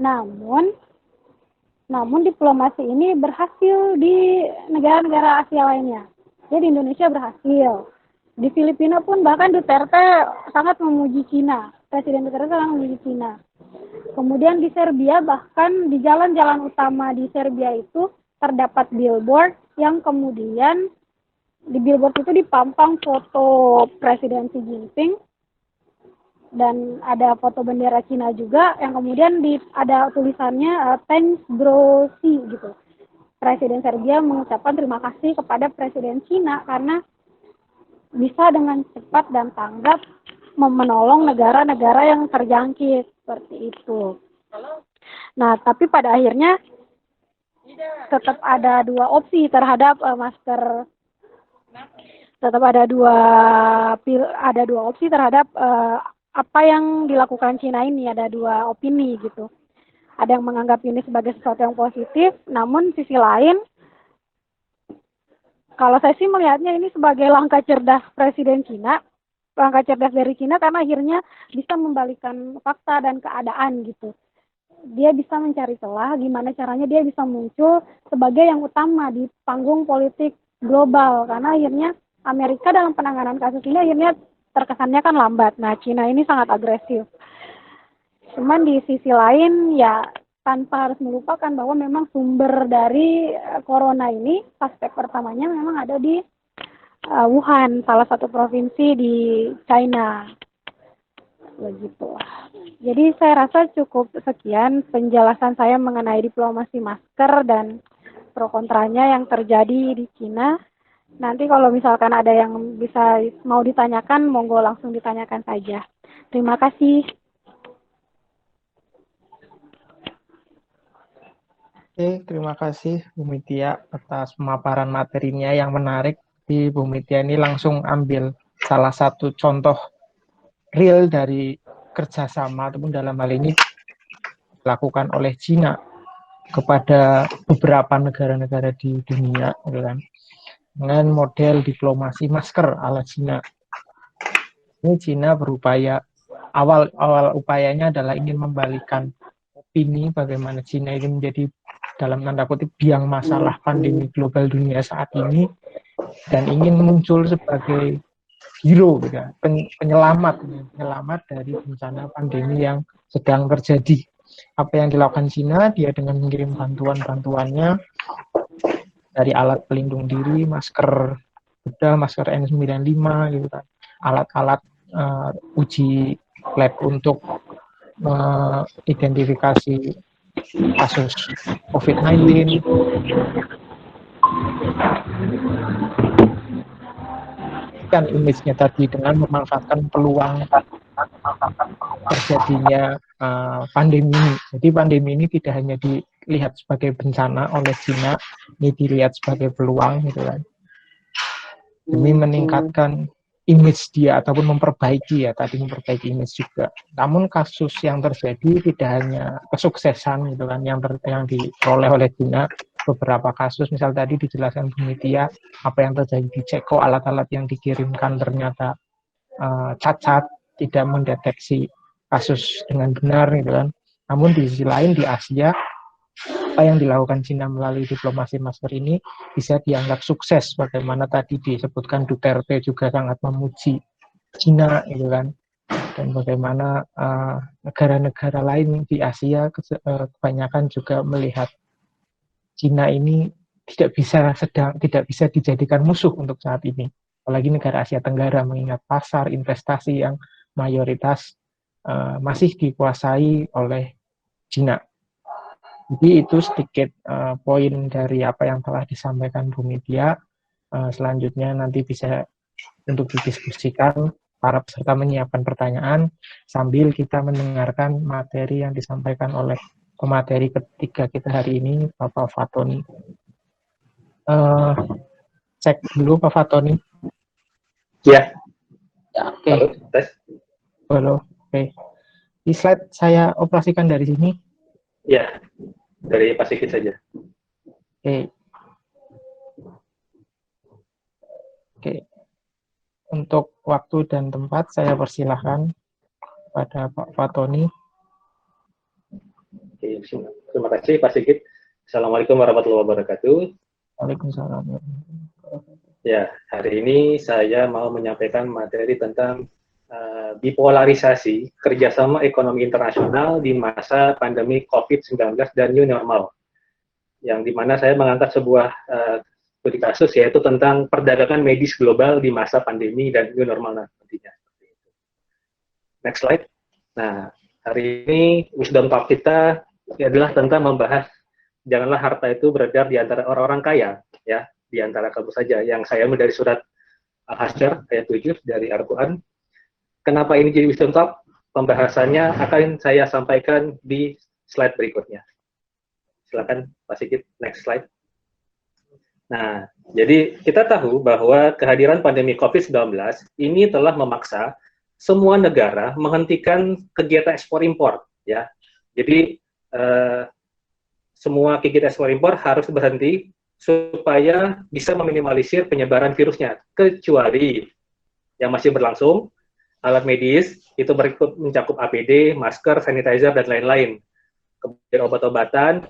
C: Namun diplomasi ini berhasil di negara-negara Asia lainnya. Jadi Indonesia berhasil. Di Filipina pun bahkan Duterte sangat memuji Cina. Presiden Duterte sangat memuji Cina. Kemudian di Serbia, bahkan di jalan-jalan utama di Serbia itu terdapat billboard yang kemudian di billboard itu dipampang foto Presiden Xi Jinping dan ada foto bendera Cina juga yang kemudian ada tulisannya thanks bro Xi gitu. Presiden Serbia mengucapkan terima kasih kepada Presiden Cina karena bisa dengan cepat dan tanggap menolong negara-negara yang terjangkit seperti itu. Nah, tapi pada akhirnya tetap ada dua opsi terhadap masker. Tetap ada dua opsi terhadap apa yang dilakukan Cina ini. Ada dua opini gitu. Ada yang menganggap ini sebagai sesuatu yang positif, namun sisi lain, kalau saya sih melihatnya ini sebagai langkah cerdas Presiden Cina, langkah cerdas dari Cina karena akhirnya bisa membalikan fakta dan keadaan gitu. Dia bisa mencari celah gimana caranya dia bisa muncul sebagai yang utama di panggung politik global, karena akhirnya Amerika dalam penanganan kasus ini akhirnya terkesannya kan lambat. Nah, Cina ini sangat agresif. Cuman di sisi lain ya tanpa harus melupakan bahwa memang sumber dari corona ini aspek pertamanya memang ada di Wuhan, salah satu provinsi di China. Begitu. Jadi saya rasa cukup sekian penjelasan saya mengenai diplomasi masker dan pro kontranya yang terjadi di Cina. Nanti kalau misalkan ada yang bisa mau ditanyakan, monggo langsung ditanyakan saja. Terima kasih.
A: Oke, terima kasih Bu Mitya atas pemaparan materinya yang menarik. Di Bu Mitya ini langsung ambil salah satu contoh real dari kerjasama ataupun dalam hal ini dilakukan oleh Cina kepada beberapa negara-negara di dunia, gitu kan, dengan model diplomasi masker ala Cina. Ini Cina berupaya, awal upayanya adalah ingin membalikan opini bagaimana Cina ini menjadi dalam tanda kutip biang masalah pandemi global dunia saat ini, dan ingin muncul sebagai hero, gitu, penyelamat dari bencana pandemi yang sedang terjadi. Apa yang dilakukan Cina, dia dengan mengirim bantuannya dari alat pelindung diri, masker bedah, masker N95, gitu kan, alat-alat uji lab untuk identifikasi kasus COVID-19. Kan image-nya tadi dengan memanfaatkan peluang terjadinya pandemi ini. Jadi pandemi ini tidak hanya dilihat sebagai bencana oleh Cina, ini dilihat sebagai peluang, gitu kan, demi meningkatkan image dia ataupun memperbaiki image juga. Namun kasus yang terjadi tidak hanya kesuksesan, gitu kan, yang diperoleh oleh Cina. Beberapa kasus, misal tadi dijelaskan Bu Nitya, apa yang terjadi di Ceko, alat-alat yang dikirimkan ternyata cacat, tidak mendeteksi kasus dengan benar, gitu kan. Namun di sisi lain di Asia, apa yang dilakukan Cina melalui diplomasi masker ini bisa dianggap sukses. Bagaimana tadi disebutkan Duterte juga sangat memuji Cina, gitu kan. Dan bagaimana negara-negara lain di Asia kebanyakan juga melihat Cina ini tidak bisa dijadikan musuh untuk saat ini. Apalagi negara Asia Tenggara, mengingat pasar investasi yang mayoritas masih dikuasai oleh Cina. Jadi itu sedikit poin dari apa yang telah disampaikan Bu Nitya. Selanjutnya nanti bisa untuk didiskusikan, para peserta menyiapkan pertanyaan sambil kita mendengarkan materi yang disampaikan oleh pemateri ketiga kita hari ini, Bapak Fatoni. Cek dulu Pak Fatoni.
D: Ya.
A: Oke.
D: Tes.
A: Halo. Oke. Di slide saya operasikan dari sini.
D: Ya. Dari Pak Sigit saja.
A: Oke. Untuk waktu dan tempat saya persilahkan pada Pak Fatoni.
D: Oke, terima kasih Pak Sigit. Assalamualaikum warahmatullahi wabarakatuh.
A: Waalaikumsalam.
D: Ya, hari ini saya mau menyampaikan materi tentang bipolarisasi kerjasama ekonomi internasional di masa pandemi COVID-19 dan new normal. Yang dimana saya mengangkat sebuah studi kasus, yaitu tentang perdagangan medis global di masa pandemi dan new normal nantinya. Next slide. Nah, hari ini wisdom talk kita adalah tentang membahas janganlah harta itu beredar di antara orang-orang kaya, ya, di antara kamu saja. Yang saya ambil dari surat Al-Hasyr ayat 7 dari Al-Quran. Kenapa ini jadi wisdom talk? Pembahasannya akan saya sampaikan di slide berikutnya. Silakan Pak Sigit, next slide. Nah, jadi kita tahu bahwa kehadiran pandemi COVID-19 ini telah memaksa semua negara menghentikan kegiatan ekspor impor, ya. Jadi semua kegiatan ekspor impor harus berhenti supaya bisa meminimalisir penyebaran virusnya, kecuali yang masih berlangsung, alat medis, itu berikut mencakup APD, masker, sanitizer, dan lain-lain. Kemudian obat-obatan,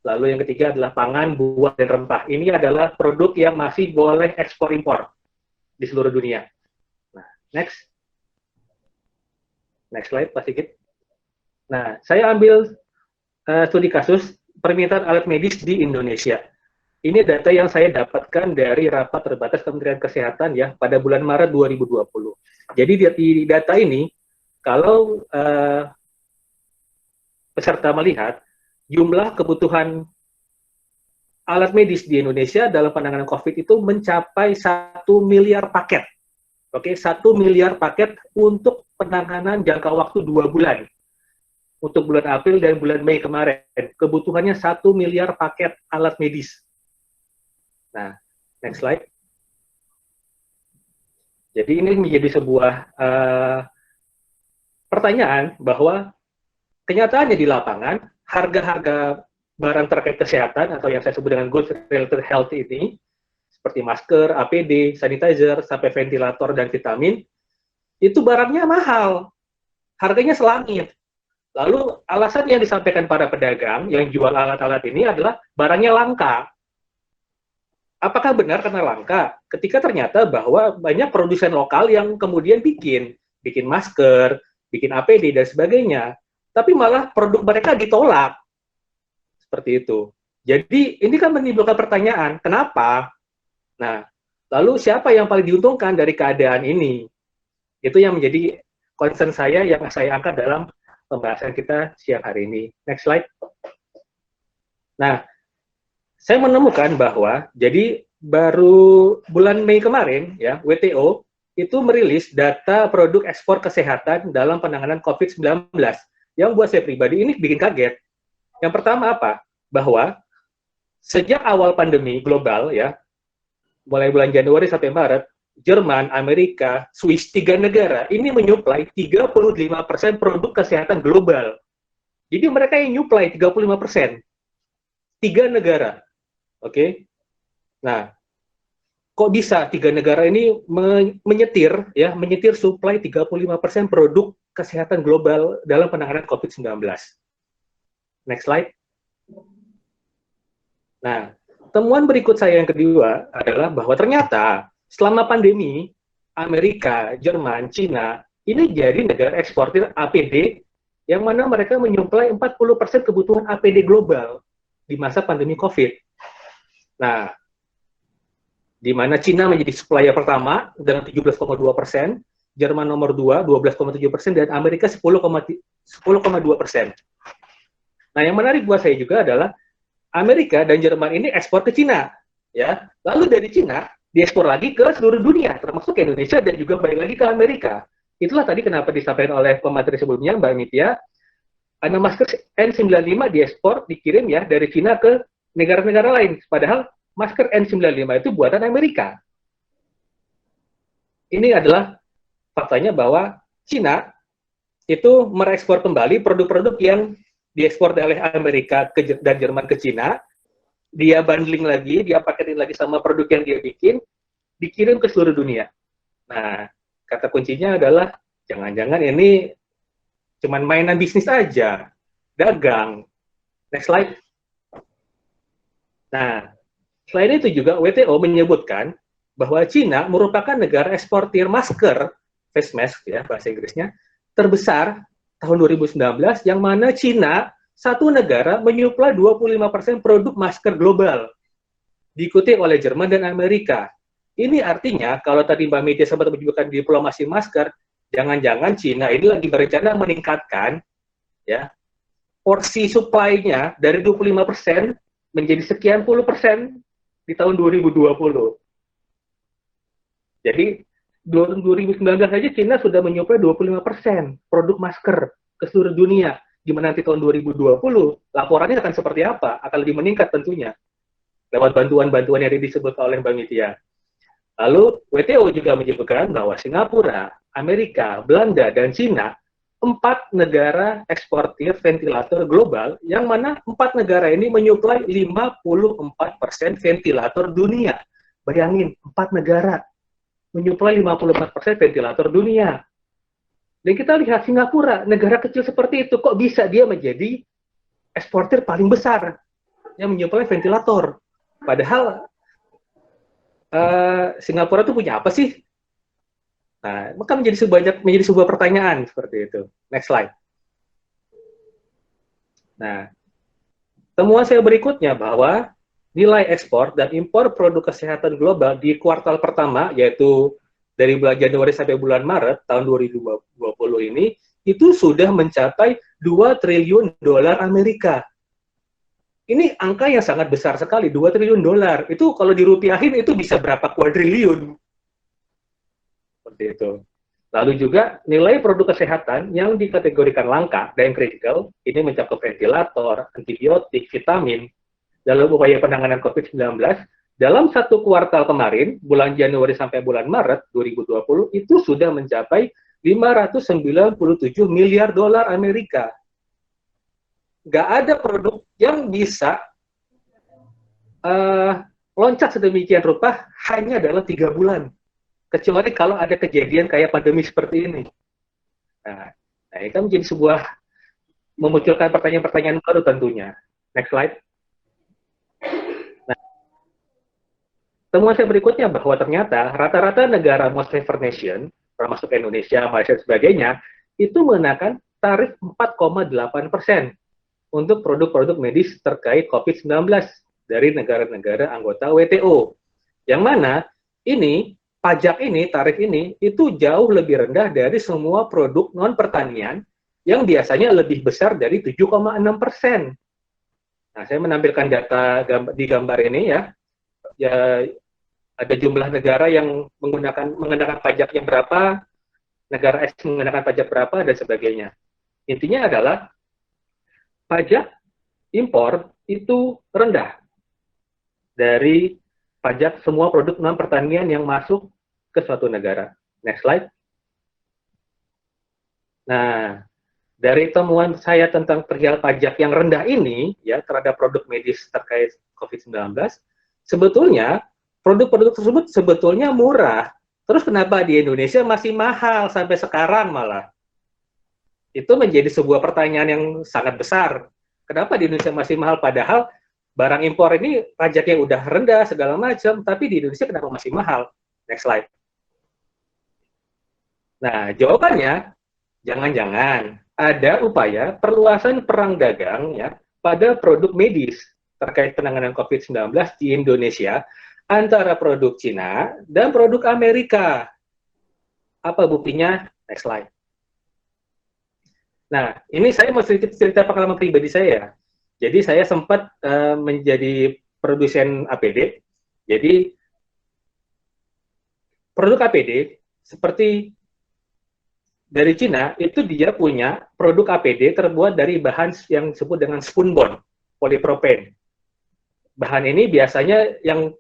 D: lalu yang ketiga adalah pangan, buah, dan rempah. Ini adalah produk yang masih boleh ekspor impor di seluruh dunia. Nah, next. Next slide, Pak Sigit. Nah, saya ambil studi kasus permintaan alat medis di Indonesia. Ini data yang saya dapatkan dari rapat terbatas Kementerian Kesehatan ya pada bulan Maret 2020. Jadi di data ini, kalau peserta melihat jumlah kebutuhan alat medis di Indonesia dalam penanganan COVID itu mencapai 1 miliar paket. Oke, 1 miliar paket untuk penanganan jangka waktu 2 bulan. Untuk bulan April dan bulan Mei kemarin, kebutuhannya 1 miliar paket alat medis. Nah, next slide. Jadi ini menjadi sebuah pertanyaan bahwa kenyataannya di lapangan, harga-harga barang terkait kesehatan atau yang saya sebut dengan goods related health ini, seperti masker, APD, sanitizer, sampai ventilator dan vitamin, itu barangnya mahal, harganya selangit. Lalu alasan yang disampaikan para pedagang yang jual alat-alat ini adalah barangnya langka. Apakah benar karena langka? Ketika ternyata bahwa banyak produsen lokal yang kemudian bikin masker, bikin APD dan sebagainya, tapi malah produk mereka ditolak. Seperti itu. Jadi ini kan menimbulkan pertanyaan, kenapa? Nah, lalu siapa yang paling diuntungkan dari keadaan ini? Itu yang menjadi concern saya yang saya angkat dalam pembahasan kita siang hari ini. Next slide. Nah, saya menemukan bahwa jadi baru bulan Mei kemarin ya WTO itu merilis data produk ekspor kesehatan dalam penanganan COVID-19 yang buat saya pribadi ini bikin kaget. Yang pertama apa? Bahwa sejak awal pandemi global ya, mulai bulan Januari sampai Maret, Jerman, Amerika, Swiss, 3 negara ini menyuplai 35% produk kesehatan global. Jadi mereka yang nyuplai 35%. 3 negara. Oke. Nah, kok bisa 3 negara ini menyetir suplai 35% produk kesehatan global dalam penanganan COVID-19. Next slide. Nah, temuan berikut saya yang kedua adalah bahwa ternyata selama pandemi, Amerika, Jerman, Cina, ini jadi negara eksportir APD yang mana mereka menyuplai 40% kebutuhan APD global di masa pandemi COVID. Nah, di mana Cina menjadi supplier pertama dengan 17,2%, Jerman nomor 2, 12,7%, dan Amerika 10,2%. Nah, yang menarik buat saya juga adalah Amerika dan Jerman ini ekspor ke Cina, ya. Lalu dari Cina diekspor lagi ke seluruh dunia, termasuk ke Indonesia dan juga balik lagi ke Amerika. Itulah tadi kenapa disampaikan oleh pemateri sebelumnya, Mbak Mitya, ada masker N95 diekspor, dikirim ya dari Cina ke negara-negara lain. Padahal masker N95 itu buatan Amerika. Ini adalah faktanya bahwa Cina itu merekspor kembali produk-produk yang diekspor oleh Amerika dan Jerman ke Cina, dia bundling lagi, dia paketin lagi sama produk yang dia bikin, dikirim ke seluruh dunia. Nah, kata kuncinya adalah jangan-jangan ini cuman mainan bisnis aja, dagang. Next slide. Nah, selain itu juga WTO menyebutkan bahwa Cina merupakan negara eksportir masker, face mask ya bahasa Inggrisnya, terbesar tahun 2019, yang mana Cina, satu negara, menyuplai 25% produk masker global, diikuti oleh Jerman dan Amerika. Ini artinya, kalau tadi Mbak Mitya sempat menyebutkan diplomasi masker, jangan-jangan Cina ini lagi berencana meningkatkan ya porsi supply-nya dari 25% menjadi sekian puluh persen di tahun 2020. Jadi 2019 saja Cina sudah menyuplai 25% produk masker ke seluruh dunia. Gimana nanti tahun 2020, laporannya akan seperti apa? Akan lebih meningkat tentunya. Lewat bantuan-bantuan yang disebut oleh Mbak Mitya. Lalu WTO juga menyebutkan bahwa Singapura, Amerika, Belanda, dan Cina 4 negara eksportir ventilator global, yang mana 4 negara ini menyuplai 54% ventilator dunia. Bayangin, 4 negara menyuplai 54% ventilator dunia. Dan kita lihat Singapura, negara kecil seperti itu, kok bisa dia menjadi eksportir paling besar yang menyuplai ventilator. Padahal Singapura itu punya apa sih? Nah, maka menjadi sebuah pertanyaan seperti itu. Next slide. Nah, temuan saya berikutnya bahwa nilai ekspor dan impor produk kesehatan global di kuartal pertama, yaitu dari bulan Januari sampai bulan Maret tahun 2020 ini, itu sudah mencapai 2 triliun dolar Amerika. Ini angka yang sangat besar sekali, 2 triliun dolar. Itu kalau dirupiahin itu bisa berapa kuadriliun. Seperti itu. Lalu juga nilai produk kesehatan yang dikategorikan langka dan kritikal, ini mencakup ventilator, antibiotik, vitamin, dalam upaya penanganan COVID-19, dalam 1 kuartal kemarin, bulan Januari sampai bulan Maret 2020, itu sudah mencapai 597 miliar dolar Amerika. nggak ada produk yang bisa loncat sedemikian rupa hanya dalam 3 bulan. Kecuali kalau ada kejadian kayak pandemi seperti ini. Nah, ini kan menjadi sebuah memunculkan pertanyaan-pertanyaan baru tentunya. Next slide. Nah, temuan saya berikutnya bahwa ternyata rata-rata negara most favored nation, termasuk Indonesia, Malaysia, dan sebagainya, itu mengenakan tarif 4,8% untuk produk-produk medis terkait COVID-19 dari negara-negara anggota WTO. Yang mana ini, pajak ini, tarif ini, itu jauh lebih rendah dari semua produk non-pertanian yang biasanya lebih besar dari 7,6%. Nah, saya menampilkan data di gambar ini ya. Ada jumlah negara yang mengenakan pajaknya berapa, negara X mengenakan pajak berapa, dan sebagainya. Intinya adalah pajak impor itu rendah dari pajak semua produk non-pertanian yang masuk ke suatu negara. Next slide. Nah, dari temuan saya tentang perihal pajak yang rendah ini, ya, terhadap produk medis terkait COVID-19, sebetulnya produk-produk tersebut sebetulnya murah. Terus kenapa di Indonesia masih mahal sampai sekarang malah? Itu menjadi sebuah pertanyaan yang sangat besar. Kenapa di Indonesia masih mahal padahal barang impor ini pajaknya udah rendah segala macam, tapi di Indonesia kenapa masih mahal? Next slide. Nah, jawabannya jangan-jangan ada upaya perluasan perang dagang ya pada produk medis terkait penanganan COVID-19 di Indonesia antara produk Cina dan produk Amerika. Apa buktinya? Next slide. Nah, ini saya mau sedikit cerita pengalaman pribadi saya. Jadi saya sempat menjadi produsen APD. Jadi produk APD seperti dari Cina itu dia punya produk APD terbuat dari bahan yang disebut dengan spunbond, polipropen. Bahan ini biasanya yang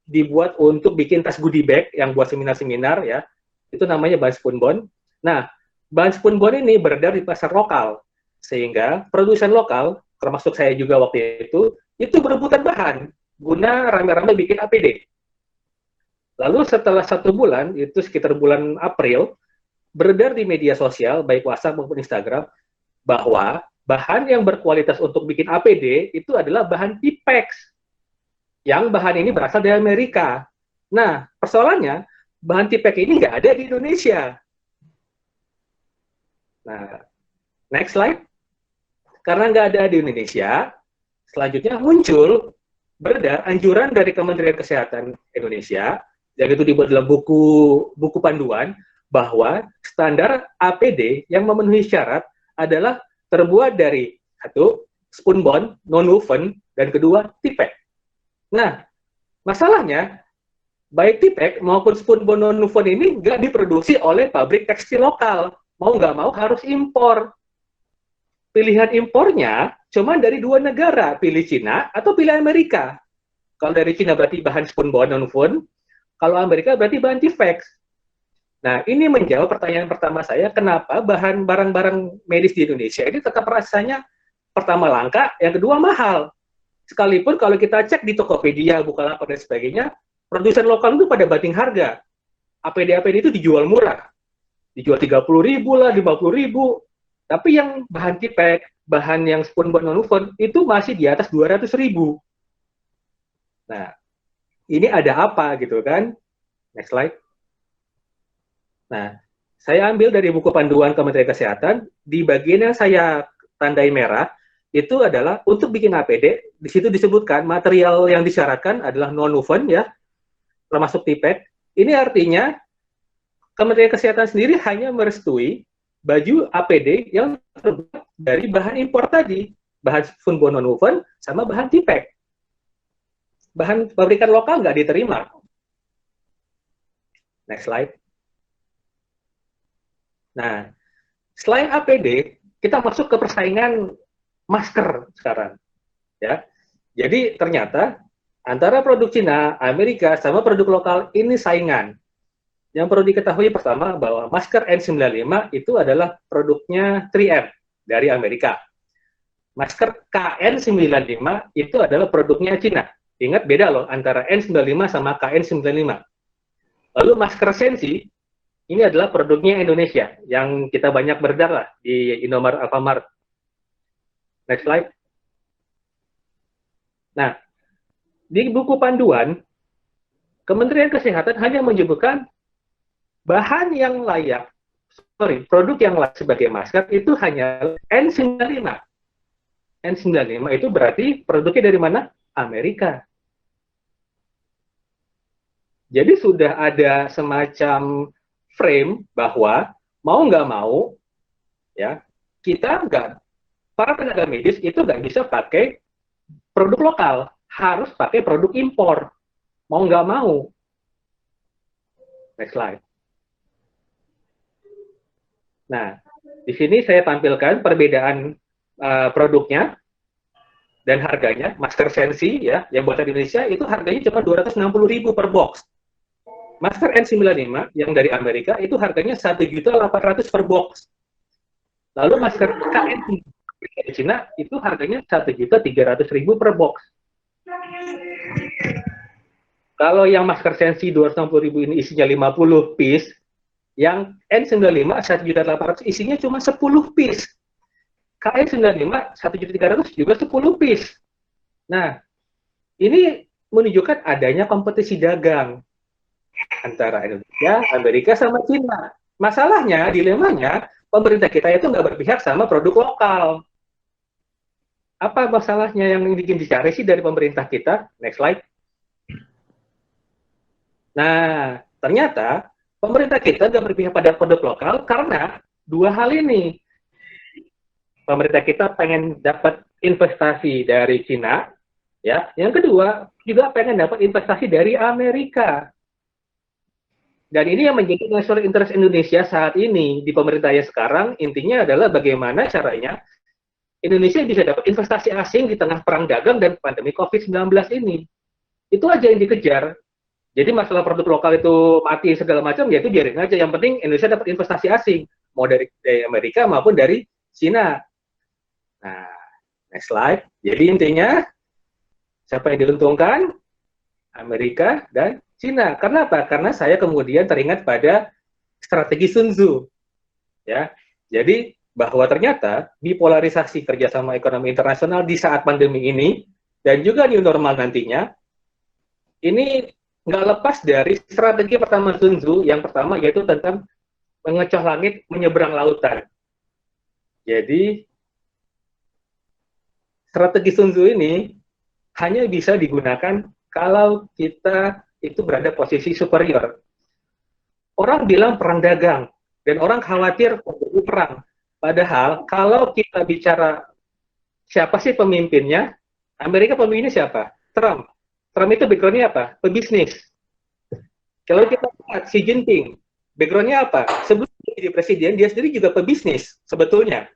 D: dibuat untuk bikin tas goodie bag yang buat seminar-seminar ya. Itu namanya bahan spunbond. Nah, bahan spunbond ini beredar di pasar lokal, sehingga produsen lokal, termasuk saya juga waktu itu berebutan bahan, guna rame-rame bikin APD. Lalu setelah 1 bulan, itu sekitar bulan April, beredar di media sosial, baik WhatsApp maupun Instagram, bahwa bahan yang berkualitas untuk bikin APD itu adalah bahan Tipex, yang bahan ini berasal dari Amerika. Nah, persoalannya, bahan Tipex ini nggak ada di Indonesia. Nah, next slide. Karena nggak ada di Indonesia, selanjutnya muncul beredar anjuran dari Kementerian Kesehatan Indonesia, yang itu dibuat dalam buku panduan, bahwa standar APD yang memenuhi syarat adalah terbuat dari 1, spunbond, non-woven, dan kedua, Tipex. Nah, masalahnya, baik Tipex maupun spunbond non-woven ini nggak diproduksi oleh pabrik tekstil lokal. Mau nggak mau harus impor. Pilihan impornya cuma dari 2 negara, pilih Cina atau pilih Amerika. Kalau dari Cina berarti bahan spunbond non-woven, kalau Amerika berarti bahan Tipex. Nah, ini menjawab pertanyaan pertama saya, kenapa barang-barang medis di Indonesia ini tetap rasanya pertama langka, yang kedua mahal. Sekalipun kalau kita cek di Tokopedia, Bukalapak, dan sebagainya, produsen lokal itu pada banting harga. APD-APD itu dijual murah. Dijual 30.000 lah, 50.000. Tapi yang bahan Tipex, bahan yang spunbond non-woven, itu masih di atas 200.000. Nah, ini ada apa gitu kan? Next slide. Nah, saya ambil dari buku panduan Kementerian Kesehatan, di bagian yang saya tandai merah, itu adalah untuk bikin APD, di situ disebutkan material yang disyaratkan adalah non-woven ya, termasuk Tipex. Ini artinya Kementerian Kesehatan sendiri hanya merestui baju APD yang terbuat dari bahan impor tadi, bahan spunbond non-woven sama bahan Tipex. Bahan pabrikan lokal nggak diterima. Next slide. Nah, selain APD, kita masuk ke persaingan masker sekarang. Ya. Jadi ternyata antara produk Cina, Amerika, sama produk lokal ini saingan. Yang perlu diketahui pertama bahwa masker N95 itu adalah produknya 3M dari Amerika. masker KN95 itu adalah produknya Cina. Ingat beda loh antara N95 sama KN95. Lalu masker Sensi ini adalah produknya Indonesia yang kita banyak berdarah di Indomaret, Alfamart. Next slide. Nah, di buku panduan Kementerian Kesehatan hanya menyebutkan produk yang layak sebagai masker itu hanya N95. N95 itu berarti produknya dari mana? Amerika. Jadi sudah ada semacam frame bahwa mau nggak mau, ya para tenaga medis itu nggak bisa pakai produk lokal, harus pakai produk impor. Mau nggak mau. Next slide. Nah, di sini saya tampilkan perbedaan produknya dan harganya. Masker Sensi ya, yang buatan Indonesia itu harganya cuma 260.000 per box. Masker N95 yang dari Amerika itu harganya 1.800.000 per box. Lalu masker KN dari Cina itu harganya 1.300.000 per box. Kalau yang masker Sensi 260.000 ini isinya 50 piece, yang N95 1.800.000 isinya cuma 10 piece. KN95 1.300.000 juga 10 piece. Nah, ini menunjukkan adanya kompetisi dagang antara Indonesia, Amerika, sama Cina. Masalahnya, dilemanya, pemerintah kita itu nggak berpihak sama produk lokal. Apa masalahnya yang ingin dicari sih dari pemerintah kita? Next slide. Nah, ternyata pemerintah kita nggak berpihak pada produk lokal karena dua hal ini. Pemerintah kita pengen dapat investasi dari Cina, ya. Yang kedua, juga pengen dapat investasi dari Amerika. Dan ini yang menjadi national interest Indonesia saat ini di pemerintahnya sekarang, intinya adalah bagaimana caranya Indonesia bisa dapat investasi asing di tengah perang dagang dan pandemi COVID-19 ini. Itu aja yang dikejar. Jadi masalah produk lokal itu mati segala macam, ya itu biarin aja. Yang penting Indonesia dapat investasi asing, mau dari Amerika maupun dari Cina. Nah, next slide. Jadi intinya, siapa yang diuntungkan? Amerika dan Cina. Karena apa? Karena saya kemudian teringat pada strategi Sun Tzu. Ya, jadi bahwa ternyata bipolarisasi kerjasama ekonomi internasional di saat pandemi ini dan juga new normal nantinya, ini nggak lepas dari strategi pertama Sun Tzu. Yang pertama yaitu tentang mengecoh langit, menyeberang lautan. Jadi strategi Sun Tzu ini hanya bisa digunakan kalau kita itu berada posisi superior. Orang bilang perang dagang, dan orang khawatir perang. Padahal kalau kita bicara siapa sih pemimpinnya, Amerika pemimpinnya siapa? Trump. Trump itu background-nya apa? Pebisnis. Kalau kita lihat Xi Jinping, background-nya apa? Sebelum jadi presiden, dia sendiri juga pebisnis sebetulnya.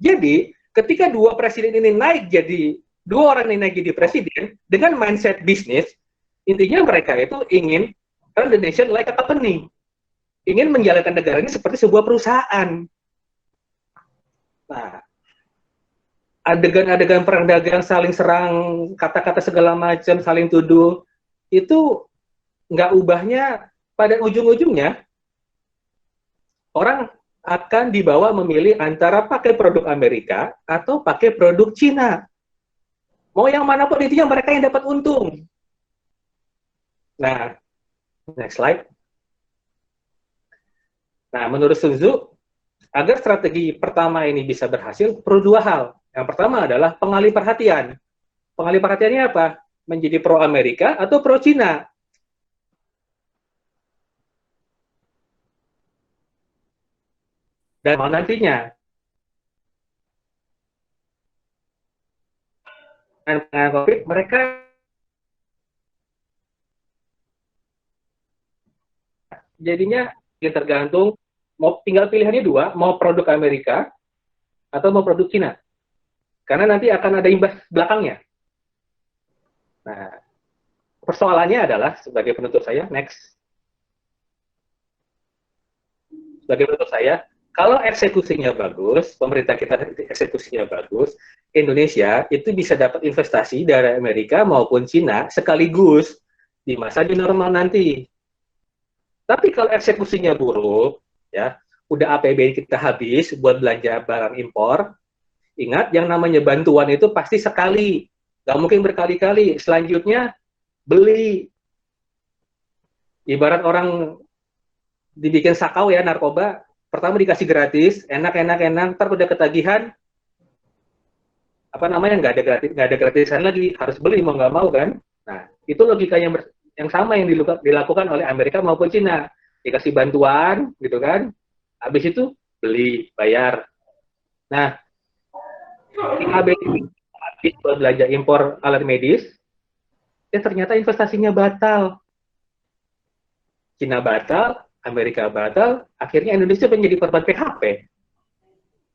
D: Jadi, ketika dua presiden ini dua orang ini naik jadi presiden, dengan mindset bisnis, intinya mereka itu ingin run the nation like a company. Ingin menjalankan negara ini seperti sebuah perusahaan. Nah, adegan-adegan perang dagang, saling serang, kata-kata segala macam, saling tuduh, itu nggak ubahnya pada ujung-ujungnya, orang akan dibawa memilih antara pakai produk Amerika atau pakai produk Cina. Mau yang manapun intinya mereka yang dapat untung. Nah, next slide. Nah, menurut Sun Tzu, agar strategi pertama ini bisa berhasil, perlu dua hal. Yang pertama adalah pengalih perhatian. Pengalih perhatiannya apa? Menjadi pro Amerika atau pro Cina. Dan mau nantinya. Dengan COVID, mereka jadinya tergantung, mau tinggal pilihannya dua, mau produk Amerika atau mau produk Cina. Karena nanti akan ada imbas belakangnya. Nah, persoalannya adalah, sebagai penutup saya, next. Sebagai penutup saya, Kalau eksekusinya bagus, pemerintah kita eksekusinya bagus, Indonesia itu bisa dapat investasi dari Amerika maupun Cina sekaligus di masa new normal nanti. Tapi kalau eksekusinya buruk, ya, udah APBN kita habis buat belanja barang impor, ingat yang namanya bantuan itu pasti sekali, nggak mungkin berkali-kali. Selanjutnya beli, ibarat orang dibikin sakau ya narkoba, pertama dikasih gratis, enak, ntar udah ketagihan, apa namanya nggak ada gratisan lagi, harus beli mau nggak mau kan. Nah itu logika yang sama yang dilakukan oleh Amerika maupun Cina, dikasih bantuan gitu kan, habis itu beli bayar. Nah habis buat belanja impor alat medis, ya ternyata investasinya batal, Cina batal, Amerika batal, akhirnya Indonesia menjadi korban PHP.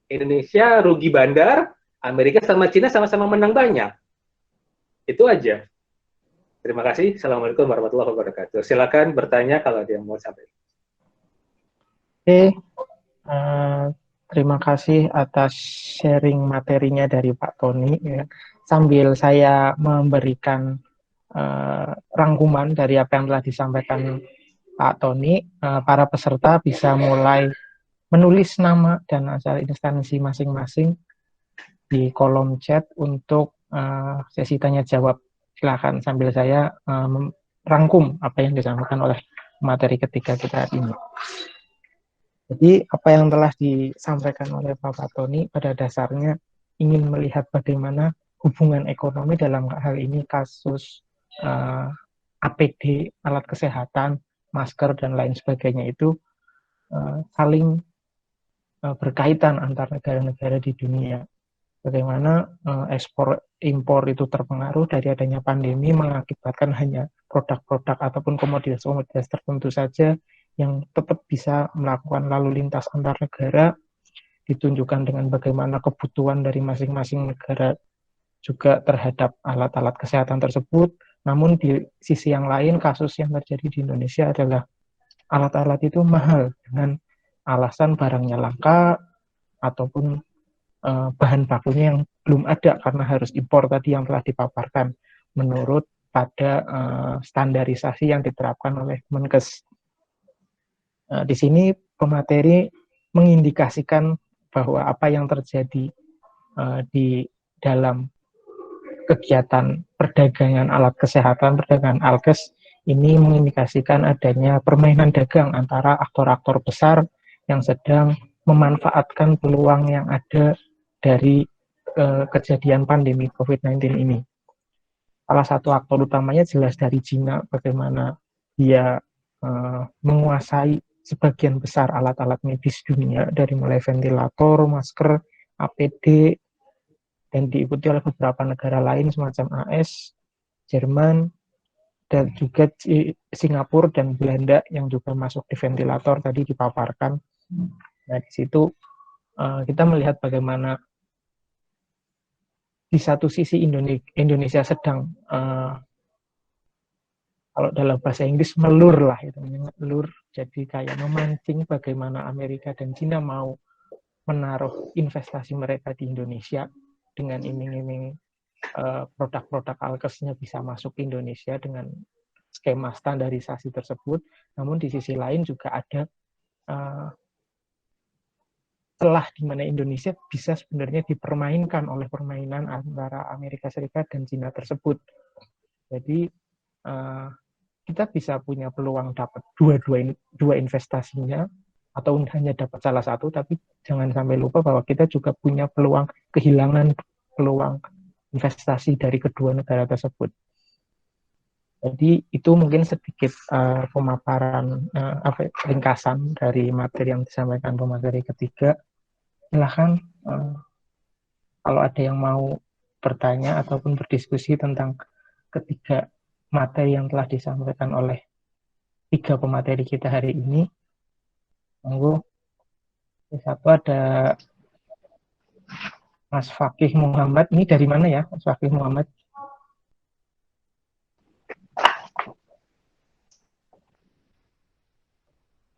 D: Indonesia rugi bandar, Amerika sama Cina sama-sama menang banyak. Itu aja. Terima kasih. Assalamualaikum warahmatullahi wabarakatuh. Silakan bertanya kalau ada yang mau sampaikan.
A: Oke, terima kasih atas sharing materinya dari Pak Tony. Ya. Sambil saya memberikan rangkuman dari apa yang telah disampaikan Pak Tony, para peserta bisa mulai menulis nama dan asal instansi masing-masing di kolom chat untuk sesi tanya jawab. Silakan sambil saya rangkum apa yang disampaikan oleh materi ketiga kita hari ini. Jadi apa yang telah disampaikan oleh Pak Tony pada dasarnya ingin melihat bagaimana hubungan ekonomi dalam hal ini kasus APD, alat kesehatan, masker, dan lain sebagainya itu saling berkaitan antar negara-negara di dunia. Bagaimana ekspor impor itu terpengaruh dari adanya pandemi mengakibatkan hanya produk-produk ataupun komoditas-komoditas tertentu saja yang tetap bisa melakukan lalu lintas antar negara, ditunjukkan dengan bagaimana kebutuhan dari masing-masing negara juga terhadap alat-alat kesehatan tersebut. Namun di sisi yang lain, kasus yang terjadi di Indonesia adalah alat-alat itu mahal dengan alasan barangnya langka ataupun bahan bakunya yang belum ada karena harus impor tadi yang telah dipaparkan menurut pada standarisasi yang diterapkan oleh Menkes. Di sini pemateri mengindikasikan bahwa apa yang terjadi di dalam kegiatan perdagangan alat kesehatan, perdagangan alkes, ini mengindikasikan adanya permainan dagang antara aktor-aktor besar yang sedang memanfaatkan peluang yang ada dari kejadian pandemi COVID-19 ini. Salah satu aktor utamanya jelas dari Cina, bagaimana dia menguasai sebagian besar alat-alat medis dunia, dari mulai ventilator, masker, APD, dan diikuti oleh beberapa negara lain semacam AS, Jerman, dan juga Singapura dan Belanda yang juga masuk di ventilator tadi dipaparkan. Nah, di situ kita melihat bagaimana di satu sisi Indonesia sedang kalau dalam bahasa Inggris melur lah, itu melur, jadi kayak memancing bagaimana Amerika dan Cina mau menaruh investasi mereka di Indonesia dengan iming-iming produk-produk alkesnya bisa masuk ke Indonesia dengan skema standarisasi tersebut. Namun di sisi lain juga ada celah di mana Indonesia bisa sebenarnya dipermainkan oleh permainan antara Amerika Serikat dan Cina tersebut. Jadi kita bisa punya peluang dapat dua investasinya atau hanya dapat salah satu, tapi jangan sampai lupa bahwa kita juga punya peluang kehilangan peluang investasi dari kedua negara tersebut. Jadi itu mungkin sedikit pemaparan ringkasan dari materi yang disampaikan pemateri ketiga. Silahkan kalau ada yang mau bertanya ataupun berdiskusi tentang ketiga materi yang telah disampaikan oleh tiga pemateri kita hari ini. Monggo. Satu ada Mas Fakih Muhammad. Ini dari mana ya, Mas Fakih Muhammad?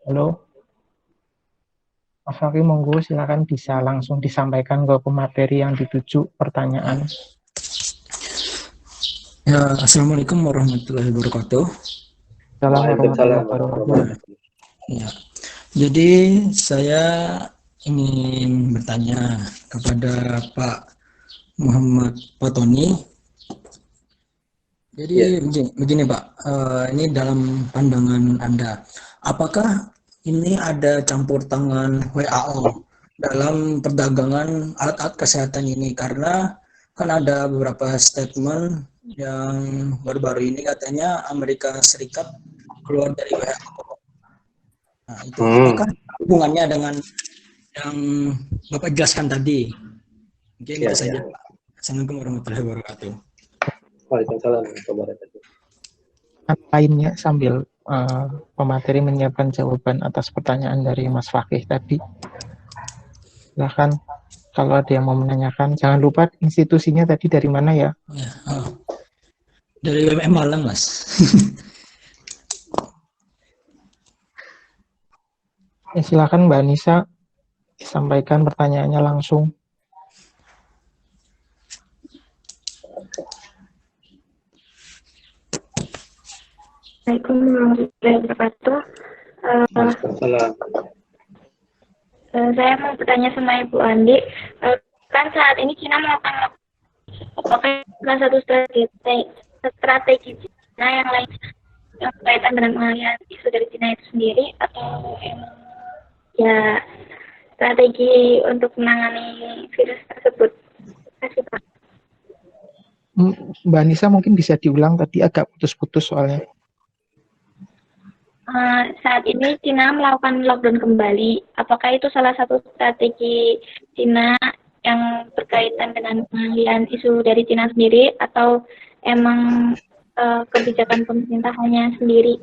A: Halo. Mas Fakih, monggo silakan bisa langsung disampaikan ke pemateri yang dituju pertanyaan.
E: Ya, Assalamualaikum warahmatullahi wabarakatuh.
A: Assalamualaikum warahmatullahi
D: Waalaikumsalam
A: wabarakatuh.
D: warahmatullahi wabarakatuh.
E: Ya, jadi saya ingin bertanya kepada Pak Muhammad Fatoni. Jadi
D: Ya.
E: begini Pak, ini dalam pandangan Anda, apakah ini ada campur tangan WHO dalam perdagangan alat-alat kesehatan ini? Karena kan ada beberapa statement yang baru-baru ini katanya Amerika Serikat keluar dari WHO. Nah, itu apakah hubungannya dengan yang Bapak jelaskan tadi? Mungkin itu saja, Pak. Assalamualaikum warahmatullahi wabarakatuh.
D: Waalaikumsalam warahmatullahi wabarakatuh.
A: Lainnya sambil pemateri menyiapkan jawaban atas pertanyaan dari Mas Fakih tadi. Silahkan kalau ada yang mau menanyakan, jangan lupa institusinya tadi dari mana ya?
E: Ya, dari WMM Malang, Mas.
A: Ya, silakan Mbak Nisa disampaikan pertanyaannya langsung.
F: Assalamualaikum warahmatullahi wabarakatuh.
D: Waalaikumsalam.
F: Saya mau bertanya sama Ibu Andi, kan saat ini Cina melakukan apakah salah satu strategi Cina yang lain yang berkaitan dengan pengalihan isu dari Cina itu sendiri, atau emang ya strategi untuk menangani virus tersebut? Terima kasih, Pak.
A: Mbak Nisa mungkin bisa diulang, tadi agak putus-putus soalnya.
F: Saat ini Cina melakukan lockdown kembali. Apakah itu salah satu strategi Cina yang berkaitan dengan pengalihan isu dari Cina sendiri, atau emang kebijakan pemerintahannya sendiri?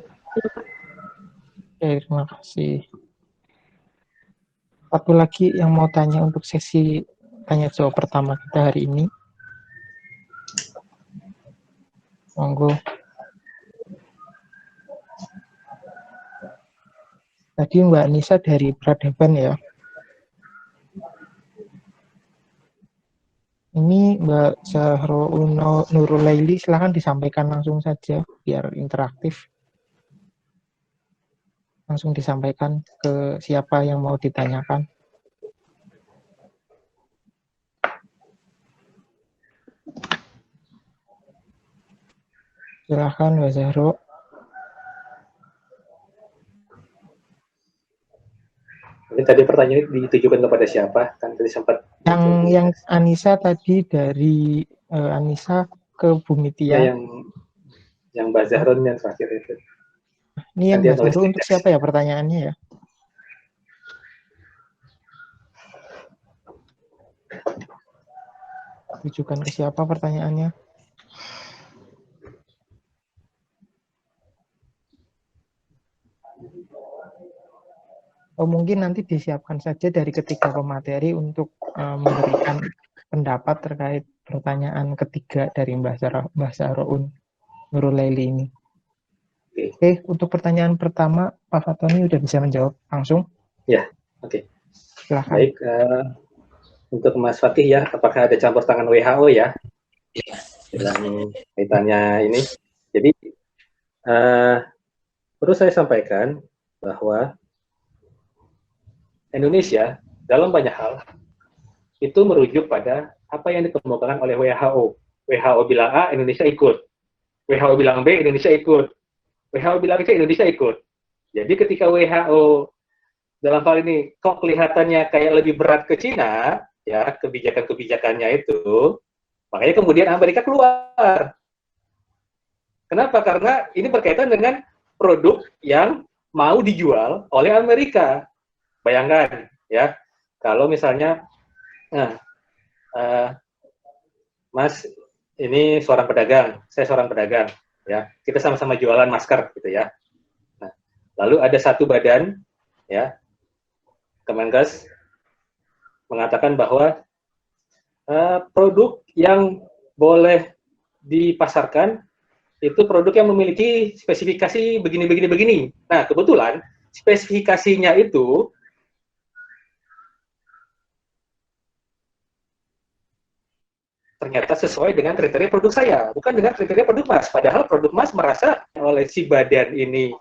A: Oke, terima kasih. Satu lagi yang mau tanya untuk sesi tanya jawab pertama kita hari ini. Monggo. Tadi Mbak Nisa dari peradaban ya. Ini Mbak Zahroul Nurulaili, silahkan disampaikan langsung saja biar interaktif. Langsung disampaikan ke siapa yang mau ditanyakan. Silahkan Mbak Zahro.
D: Ini tadi pertanyaan ditujukan kepada siapa? Kan tadi sempat
A: Yang Anissa tadi dari Anissa ke Bumitia.
D: ya, yang Mbak Zahron yang terakhir itu.
A: Ini yang Mbak Zahro untuk siapa ya pertanyaannya ya? Tujukan ke siapa pertanyaannya? Oh, mungkin nanti disiapkan saja dari ketiga pemateri untuk memberikan pendapat terkait pertanyaan ketiga dari Mbak Zahroul Nurulaili ini. Oke, untuk pertanyaan pertama, Pak Fatoni udah bisa menjawab langsung?
D: Ya, oke.
A: Silahkan.
D: Baik, untuk Mas Fakih ya, apakah ada campur tangan WHO ya? Dalam kaitannya ini. Jadi, perlu saya sampaikan bahwa Indonesia dalam banyak hal itu merujuk pada apa yang dikemukakan oleh WHO. WHO bilang A, Indonesia ikut. WHO bilang B, Indonesia ikut. WHO bilang C, Indonesia ikut. Jadi ketika WHO dalam hal ini kok kelihatannya kayak lebih berat ke Cina, ya kebijakan-kebijakannya itu, makanya kemudian Amerika keluar. Kenapa? Karena ini berkaitan dengan produk yang mau dijual oleh Amerika. Bayangkan, ya, kalau misalnya, Mas, ini seorang pedagang, saya seorang pedagang, ya, kita sama-sama jualan masker, gitu ya. Nah, lalu ada satu badan, ya, Kemenkes mengatakan bahwa produk yang boleh dipasarkan itu produk yang memiliki spesifikasi begini. Nah, kebetulan spesifikasinya itu ternyata sesuai dengan kriteria produk saya, bukan dengan kriteria produk Mas. Padahal produk Mas merasa oleh si badan ini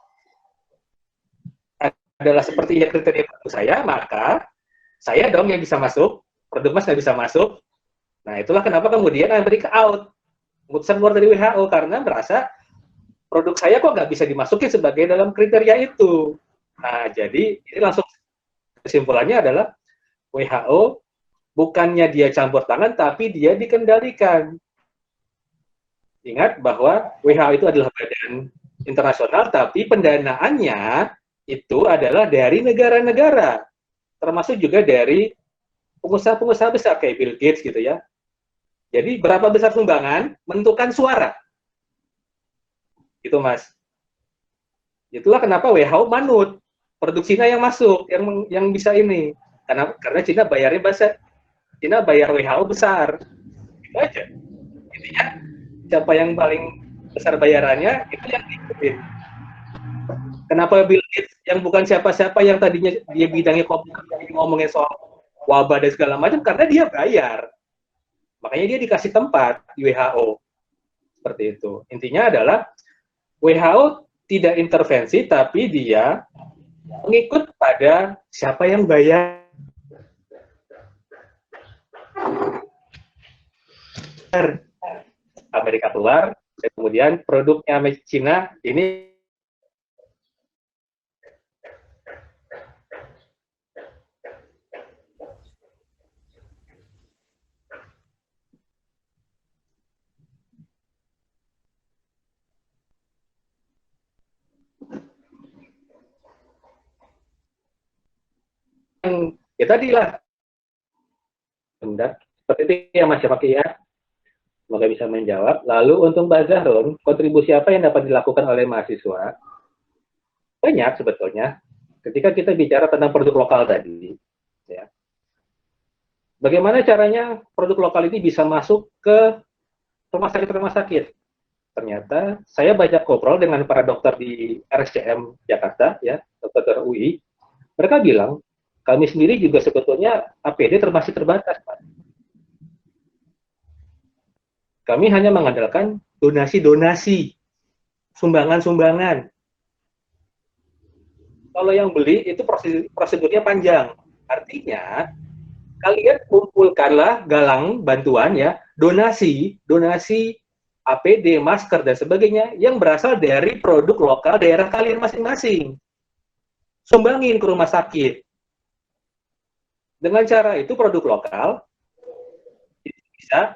D: adalah seperti yang kriteria produk saya, maka saya dong yang bisa masuk, produk Mas nggak bisa masuk. Nah, itulah kenapa kemudian Amerika out, keputusan keluar dari WHO, karena merasa produk saya kok nggak bisa dimasukin sebagai dalam kriteria itu. Nah, jadi ini langsung kesimpulannya adalah WHO bukannya dia campur tangan, tapi dia dikendalikan. Ingat bahwa WHO itu adalah badan internasional, tapi pendanaannya itu adalah dari negara-negara, termasuk juga dari pengusaha-pengusaha besar kayak Bill Gates gitu ya. Jadi berapa besar sumbangan menentukan suara. Gitu Mas. Itulah kenapa WHO manut produk Cina yang masuk, yang bisa ini. Karena Cina bayarnya Cina bayar WHO besar. Itu aja. Intinya siapa yang paling besar bayarannya itu yang diikutin. Kenapa Bill Gates yang bukan siapa-siapa yang tadinya dia bidangnya ngomongin soal wabah dan segala macam, karena dia bayar. Makanya dia dikasih tempat di WHO. Seperti itu. Intinya adalah WHO tidak intervensi, tapi dia mengikut pada siapa yang bayar. Amerika keluar, dan kemudian produknya Cina ini ya tadi lah. Seperti itu ya Mas Syafaqi ya. Semoga bisa menjawab. Lalu untuk Mbak Zahrul, kontribusi apa yang dapat dilakukan oleh mahasiswa? Banyak sebetulnya. Ketika kita bicara tentang produk lokal tadi, ya. Bagaimana caranya produk lokal ini bisa masuk ke rumah sakit? Ternyata saya banyak ngobrol dengan para dokter di RSCM Jakarta, ya, dokter UI. Mereka bilang, kami sendiri juga sebetulnya APD masih terbatas, Pak. Kami hanya mengandalkan donasi-donasi, sumbangan-sumbangan. Kalau yang beli itu prosedurnya panjang. Artinya, kalian kumpulkanlah galang bantuan ya, donasi APD, masker dan sebagainya yang berasal dari produk lokal daerah kalian masing-masing. Sumbangin ke rumah sakit. Dengan cara itu produk lokal bisa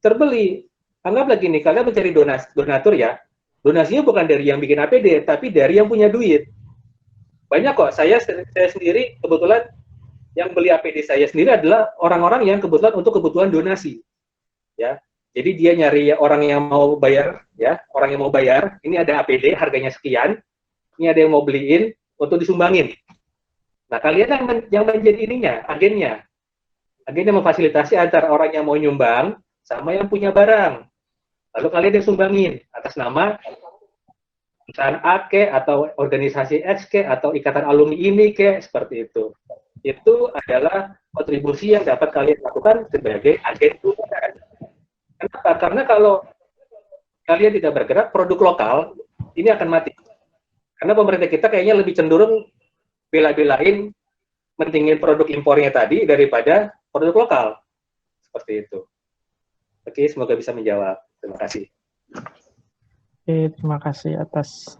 D: terbeli. Anggaplah gini, kalian mencari donatur ya. Donasinya bukan dari yang bikin APD, tapi dari yang punya duit. Banyak kok, saya sendiri kebetulan yang beli APD saya sendiri adalah orang-orang yang kebetulan untuk kebutuhan donasi. Ya. Jadi dia nyari orang yang mau bayar, ya, orang yang mau bayar, ini ada APD harganya sekian, ini ada yang mau beliin untuk disumbangin. Nah, kalian yang menjadi ininya, agennya memfasilitasi antara orang yang mau nyumbang sama yang punya barang. Lalu kalian yang sumbangin atas nama perusahaan A ke atau organisasi X ke atau ikatan alumni ini ke, seperti itu. Itu adalah kontribusi yang dapat kalian lakukan sebagai agen perusahaan. Kenapa? Karena kalau kalian tidak bergerak, produk lokal ini akan mati. Karena pemerintah kita kayaknya lebih cenderung bela-belain mentingin produk impornya tadi daripada produk lokal. Seperti itu. Oke, semoga bisa menjawab. Terima kasih.
A: Oke, terima kasih atas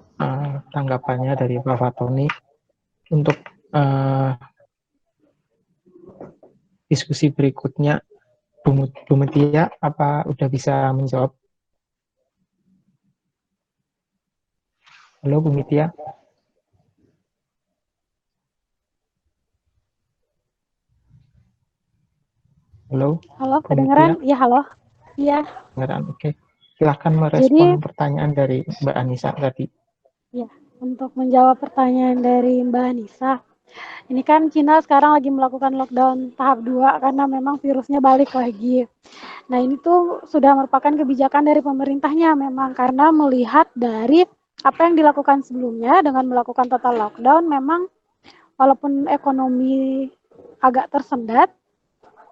A: tanggapannya dari Pak Fatoni. Untuk diskusi berikutnya, Bu Metia, apa udah bisa menjawab? Halo, Bu Metia. Halo.
C: Halo, kedengeran? Iya, halo. Iya.
A: Kedengeran, oke. Silahkan merespon pertanyaan dari Mbak Anissa tadi.
C: Ya, untuk menjawab pertanyaan dari Mbak Anissa, ini kan Cina sekarang lagi melakukan lockdown tahap 2 karena memang virusnya balik lagi. Nah, ini tuh sudah merupakan kebijakan dari pemerintahnya memang, karena melihat dari apa yang dilakukan sebelumnya dengan melakukan total lockdown, memang walaupun ekonomi agak tersendat,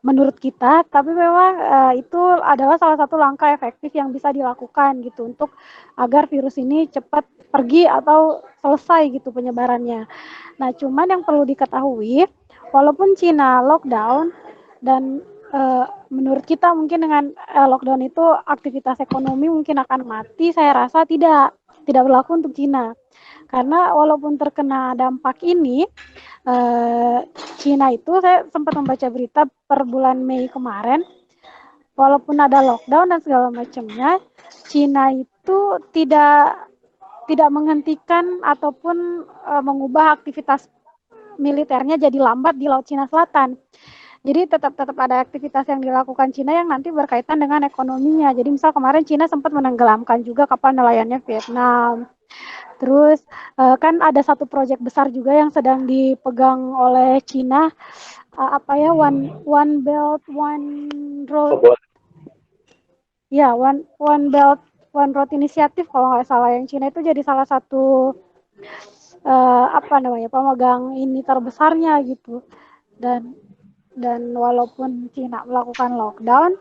C: menurut kita, tapi memang itu adalah salah satu langkah efektif yang bisa dilakukan gitu untuk agar virus ini cepat pergi atau selesai gitu penyebarannya. Nah, cuman yang perlu diketahui, walaupun Cina lockdown dan menurut kita mungkin dengan lockdown itu aktivitas ekonomi mungkin akan mati, saya rasa tidak berlaku untuk Cina. Karena walaupun terkena dampak ini, Cina itu saya sempat membaca berita per bulan Mei kemarin, walaupun ada lockdown dan segala macamnya, Cina itu tidak menghentikan ataupun mengubah aktivitas militernya jadi lambat di Laut Cina Selatan. Jadi tetap ada aktivitas yang dilakukan Cina yang nanti berkaitan dengan ekonominya. Jadi misal kemarin Cina sempat menenggelamkan juga kapal nelayannya Vietnam. Terus kan ada satu proyek besar juga yang sedang dipegang oleh Cina, One Belt One Road. Ya, One Belt One Road Initiative kalau nggak salah, yang Cina itu jadi salah satu pemegang ini terbesarnya gitu. Dan walaupun Cina melakukan lockdown,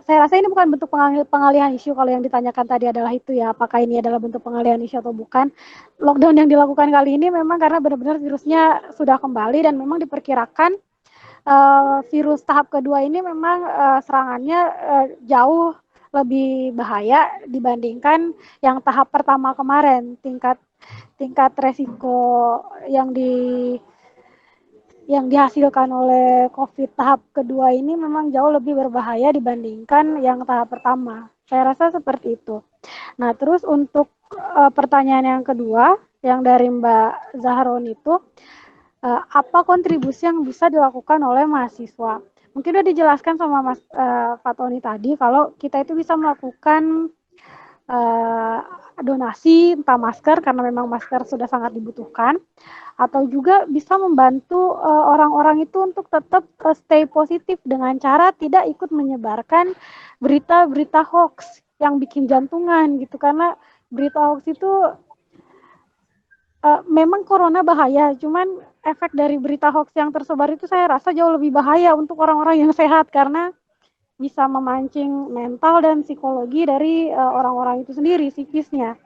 C: saya rasa ini bukan bentuk pengalihan isu. Kalau yang ditanyakan tadi adalah itu ya, apakah ini adalah bentuk pengalihan isu atau bukan. Lockdown yang dilakukan kali ini memang karena benar-benar virusnya sudah kembali dan memang diperkirakan virus tahap kedua ini memang serangannya jauh lebih bahaya dibandingkan yang tahap pertama kemarin. Tingkat resiko yang dihasilkan oleh COVID tahap kedua ini memang jauh lebih berbahaya dibandingkan yang tahap pertama. Saya rasa seperti itu. Nah, terus untuk pertanyaan yang kedua, yang dari Mbak Zahron itu, apa kontribusi yang bisa dilakukan oleh mahasiswa? Mungkin sudah dijelaskan sama Mas Fatoni tadi, kalau kita itu bisa melakukan donasi, entah masker, karena memang masker sudah sangat dibutuhkan, atau juga bisa membantu orang-orang itu untuk tetap stay positif dengan cara tidak ikut menyebarkan berita-berita hoax yang bikin jantungan gitu. Karena berita hoax itu memang corona bahaya, cuman efek dari berita hoax yang tersebar itu saya rasa jauh lebih bahaya untuk orang-orang yang sehat, karena bisa memancing mental dan psikologi dari orang-orang itu sendiri, psikisnya.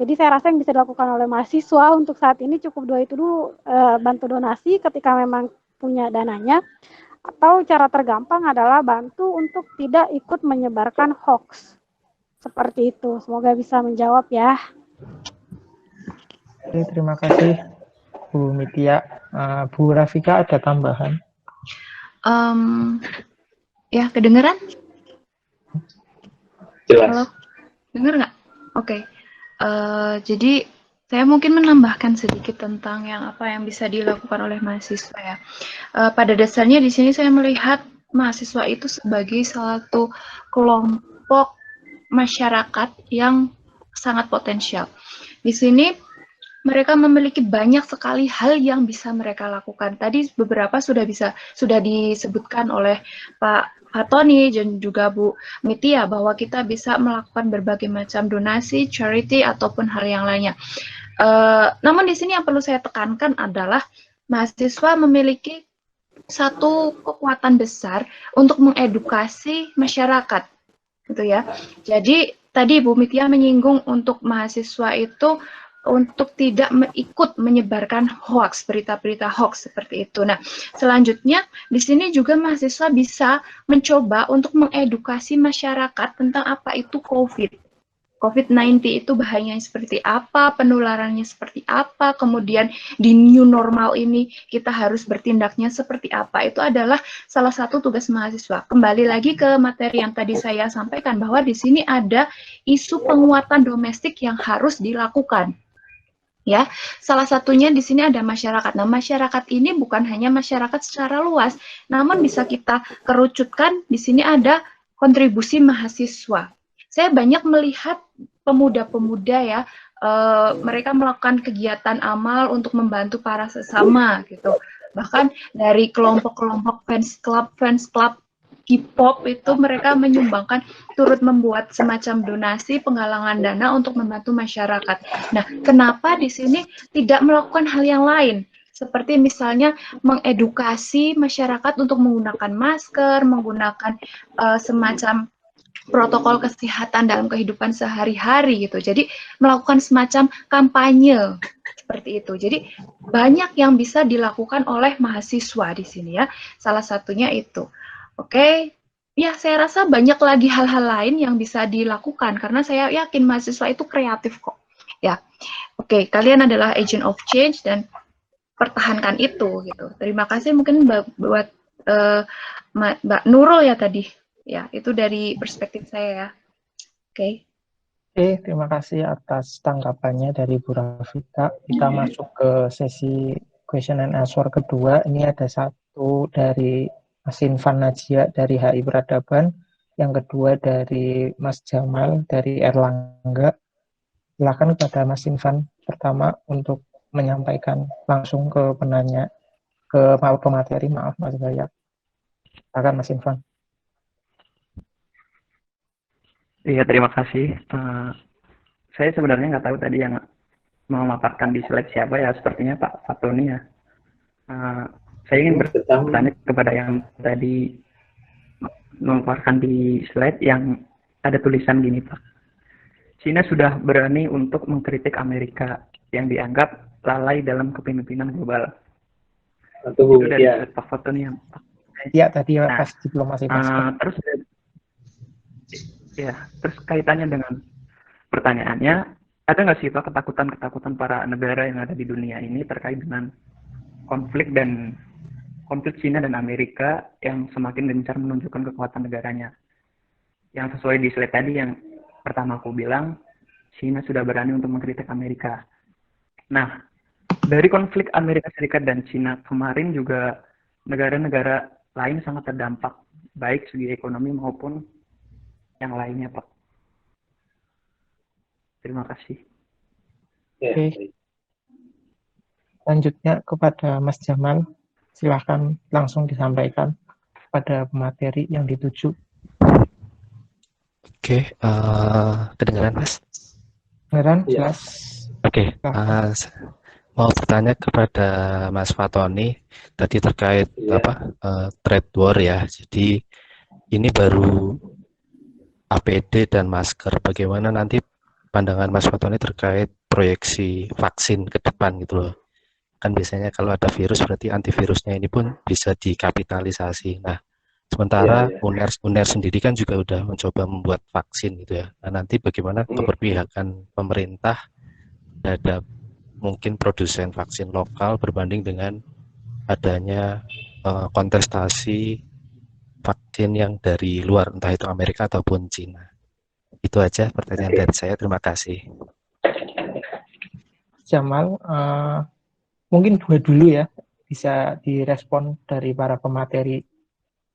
C: Jadi saya rasa yang bisa dilakukan oleh mahasiswa untuk saat ini cukup dua itu dulu, bantu donasi ketika memang punya dananya, atau cara tergampang adalah bantu untuk tidak ikut menyebarkan hoax. Seperti itu, semoga bisa menjawab ya.
A: Oke, terima kasih Bu Mitia. Bu Rafika ada tambahan?
B: Ya, kedengeran?
D: Jelas.
B: Halo, dengar nggak? Oke. Jadi saya mungkin menambahkan sedikit tentang apa yang bisa dilakukan oleh mahasiswa ya. Pada dasarnya di sini saya melihat mahasiswa itu sebagai salah satu kelompok masyarakat yang sangat potensial. Di sini mereka memiliki banyak sekali hal yang bisa mereka lakukan. Tadi beberapa sudah disebutkan oleh Pak Fatoni dan juga Bu Mitia bahwa kita bisa melakukan berbagai macam donasi, charity ataupun hal yang lainnya. Namun di sini yang perlu saya tekankan adalah mahasiswa memiliki satu kekuatan besar untuk mengedukasi masyarakat, gitu ya. Jadi tadi Bu Mitia menyinggung untuk mahasiswa itu untuk tidak ikut menyebarkan hoax, berita-berita hoax seperti itu. Nah, selanjutnya di sini juga mahasiswa bisa mencoba untuk mengedukasi masyarakat tentang apa itu COVID-19 itu bahayanya seperti apa, penularannya seperti apa, kemudian di new normal ini kita harus bertindaknya seperti apa. Itu adalah salah satu tugas mahasiswa. Kembali lagi ke materi yang tadi saya sampaikan bahwa di sini ada isu penguatan domestik yang harus dilakukan. Ya, salah satunya di sini ada masyarakat. Nah, masyarakat ini bukan hanya masyarakat secara luas, namun bisa kita kerucutkan di sini ada kontribusi mahasiswa. Saya banyak melihat pemuda-pemuda ya, mereka melakukan kegiatan amal untuk membantu para sesama gitu. Bahkan dari kelompok-kelompok fans club K-pop itu mereka menyumbangkan, turut membuat semacam donasi penggalangan dana untuk membantu masyarakat. Nah, kenapa di sini tidak melakukan hal yang lain? Seperti misalnya mengedukasi masyarakat untuk menggunakan masker, menggunakan semacam protokol kesehatan dalam kehidupan sehari-hari gitu. Jadi melakukan semacam kampanye seperti itu. Jadi banyak yang bisa dilakukan oleh mahasiswa di sini ya. Salah satunya itu. Oke. Ya, saya rasa banyak lagi hal-hal lain yang bisa dilakukan karena saya yakin mahasiswa itu kreatif kok. Ya. Oke, kalian adalah agent of change dan pertahankan itu gitu. Terima kasih mungkin buat Mbak Nurul ya tadi. Ya, itu dari perspektif saya ya. Oke.
A: Oke, terima kasih atas tanggapannya dari Bu Rafika. Kita masuk ke sesi question and answer kedua. Ini ada satu dari Mas Infan Najia dari HI Peradaban, yang kedua dari Mas Jamal dari Erlangga. Silakan kepada Mas Infan pertama untuk menyampaikan langsung ke penanya, ke pemateri, maaf Mas Bayak. Silakan Mas Infan.
G: Iya, terima kasih. Saya sebenarnya nggak tahu tadi yang memaparkan di slide siapa ya, sepertinya Pak Fatoni ya. Saya ingin bertanya kepada yang tadi memaparkan di slide yang ada tulisan gini Pak. China sudah berani untuk mengkritik Amerika yang dianggap lalai dalam kepemimpinan global. Itu dari slide Pak Fatoni ya Pak.
A: Iya, tadi pas diplomasi masker.
G: Terus kaitannya dengan pertanyaannya, ada nggak sih Pak ketakutan-ketakutan para negara yang ada di dunia ini terkait dengan konflik China dan Amerika yang semakin gencar menunjukkan kekuatan negaranya? Yang sesuai di slide tadi yang pertama aku bilang, China sudah berani untuk mengkritik Amerika. Nah, dari konflik Amerika Serikat dan China kemarin juga negara-negara lain sangat terdampak, baik segi ekonomi maupun yang lainnya, Pak. Terima kasih.
A: Oke. Selanjutnya kepada Mas Jamal, silahkan langsung disampaikan pada pemateri yang dituju.
H: Oke, kedengaran Mas?
A: Kedengaran, jelas.
H: Oke, mau bertanya kepada Mas Fatoni tadi terkait trade war ya. Jadi ini baru APD dan masker. Bagaimana nanti pandangan Mas Fatoni terkait proyeksi vaksin ke depan gitu loh. Kan biasanya kalau ada virus berarti antivirusnya ini pun bisa dikapitalisasi. Nah, sementara UNER sendiri kan juga udah mencoba membuat vaksin gitu ya. Nah, nanti bagaimana keberpihakan pemerintah terhadap mungkin produsen vaksin lokal berbanding dengan adanya kontestasi vaksin yang dari luar, entah itu Amerika ataupun Cina. Itu aja pertanyaan dari saya. Terima kasih.
A: Jamal, mungkin dua dulu ya, bisa direspon dari para pemateri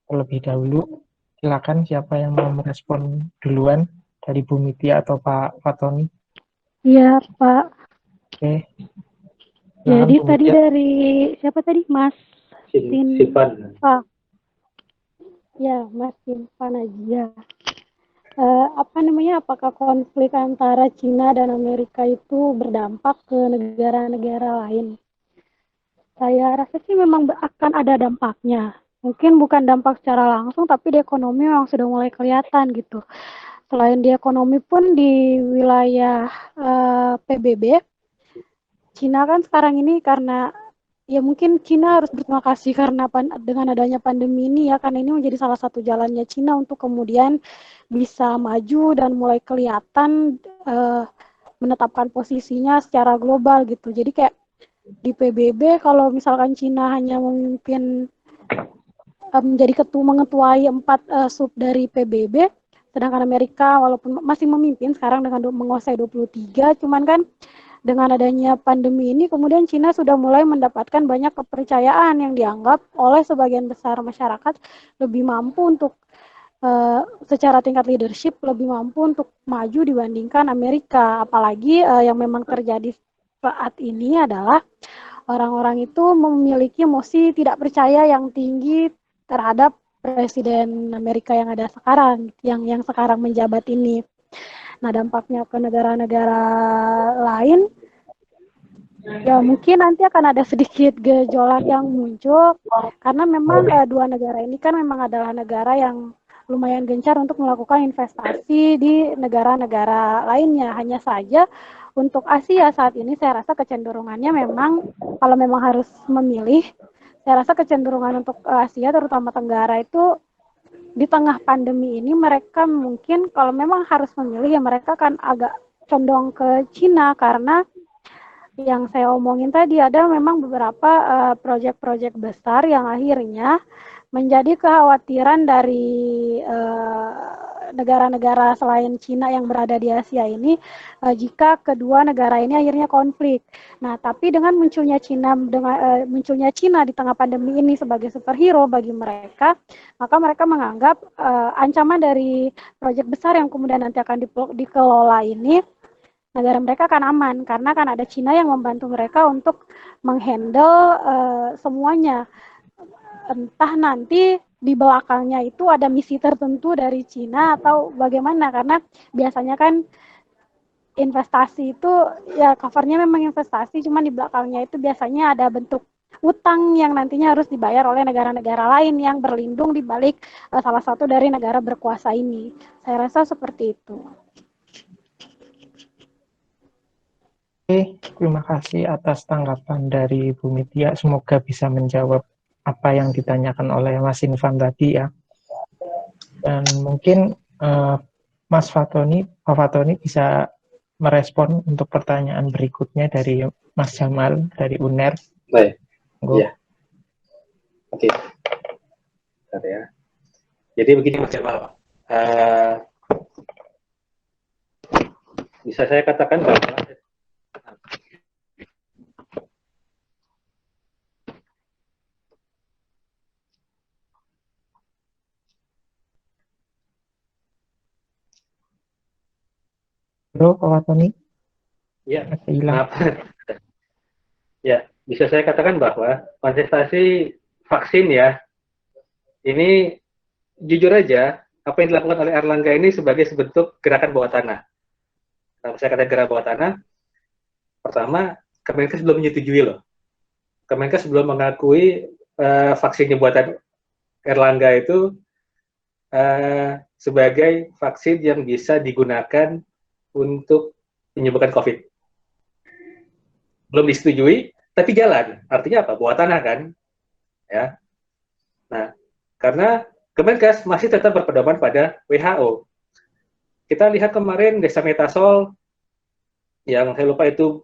A: terlebih dahulu. Silakan siapa yang mau merespon duluan, dari Bu Mitia atau Pak Fatoni?
C: Iya, Pak.
A: Oke.
C: Jadi tadi dari siapa tadi? Mas
D: Simpan.
C: Ya, Mas Simpan aja. Apakah konflik antara Cina dan Amerika itu berdampak ke negara-negara lain? Saya rasa sih memang akan ada dampaknya. Mungkin bukan dampak secara langsung, tapi di ekonomi memang sudah mulai kelihatan gitu. Selain di ekonomi pun di wilayah PBB, Cina kan sekarang ini karena ya mungkin Cina harus berterima kasih karena dengan adanya pandemi ini ya, karena ini menjadi salah satu jalannya Cina untuk kemudian bisa maju dan mulai kelihatan menetapkan posisinya secara global gitu. Jadi kayak di PBB kalau misalkan Cina hanya memimpin menjadi mengetuai 4 sub dari PBB, sedangkan Amerika walaupun masih memimpin sekarang dengan menguasai 23, cuman kan dengan adanya pandemi ini, kemudian Cina sudah mulai mendapatkan banyak kepercayaan yang dianggap oleh sebagian besar masyarakat lebih mampu untuk secara tingkat leadership lebih mampu untuk maju dibandingkan Amerika. Apalagi yang memang terjadi saat ini adalah orang-orang itu memiliki emosi tidak percaya yang tinggi terhadap Presiden Amerika yang ada sekarang, yang sekarang menjabat ini. Nah, dampaknya ke negara-negara lain Ya mungkin nanti akan ada sedikit gejolak yang muncul karena memang dua negara ini kan memang adalah negara yang lumayan gencar untuk melakukan investasi di negara-negara lainnya. Hanya saja untuk Asia saat ini saya rasa kecenderungannya memang kalau memang harus memilih, saya rasa kecenderungan untuk Asia terutama Tenggara itu di tengah pandemi ini mereka mungkin kalau memang harus memilih ya mereka akan agak condong ke Cina karena yang saya omongin tadi ada memang beberapa proyek-proyek besar yang akhirnya menjadi kekhawatiran dari negara-negara selain Cina yang berada di Asia ini jika kedua negara ini akhirnya konflik. Nah, tapi dengan munculnya Cina di tengah pandemi ini sebagai superhero bagi mereka, maka mereka menganggap ancaman dari proyek besar yang kemudian nanti akan dikelola ini negara mereka akan aman karena kan ada Cina yang membantu mereka untuk menghandle semuanya. Entah nanti di belakangnya itu ada misi tertentu dari Cina atau bagaimana karena biasanya kan investasi itu ya covernya memang investasi cuman di belakangnya itu biasanya ada bentuk utang yang nantinya harus dibayar oleh negara-negara lain yang berlindung di balik salah satu dari negara berkuasa ini. Saya rasa seperti itu.
A: Oke, terima kasih atas tanggapan dari Bu Mitya. Semoga bisa menjawab apa yang ditanyakan oleh Mas Infan tadi ya. Dan mungkin Mas Fatoni, Pak Fatoni bisa merespon untuk pertanyaan berikutnya dari Mas Jamal dari UNER.
D: Baik. Iya. Oke. Bentar ya. Jadi begini Mas Jamal. Bisa saya katakan bahwa
A: Halo, Pak Fatoni.
D: Ya, maaf. Ya, bisa saya katakan bahwa kontestasi vaksin ya, ini jujur aja, apa yang dilakukan oleh Erlangga ini sebagai sebentuk gerakan bawah tanah. Kalau saya katakan gerakan bawah tanah, pertama, Kemenkes belum menyetujui loh. Kemenkes belum mengakui vaksinnya buatan Erlangga itu sebagai vaksin yang bisa digunakan untuk menyembuhkan COVID. Belum disetujui, tapi jalan. Artinya apa? Bawah tanah kan? Ya. Nah, karena Kemenkes masih tetap berpedoman pada WHO. Kita lihat kemarin dexamethasone yang saya lupa itu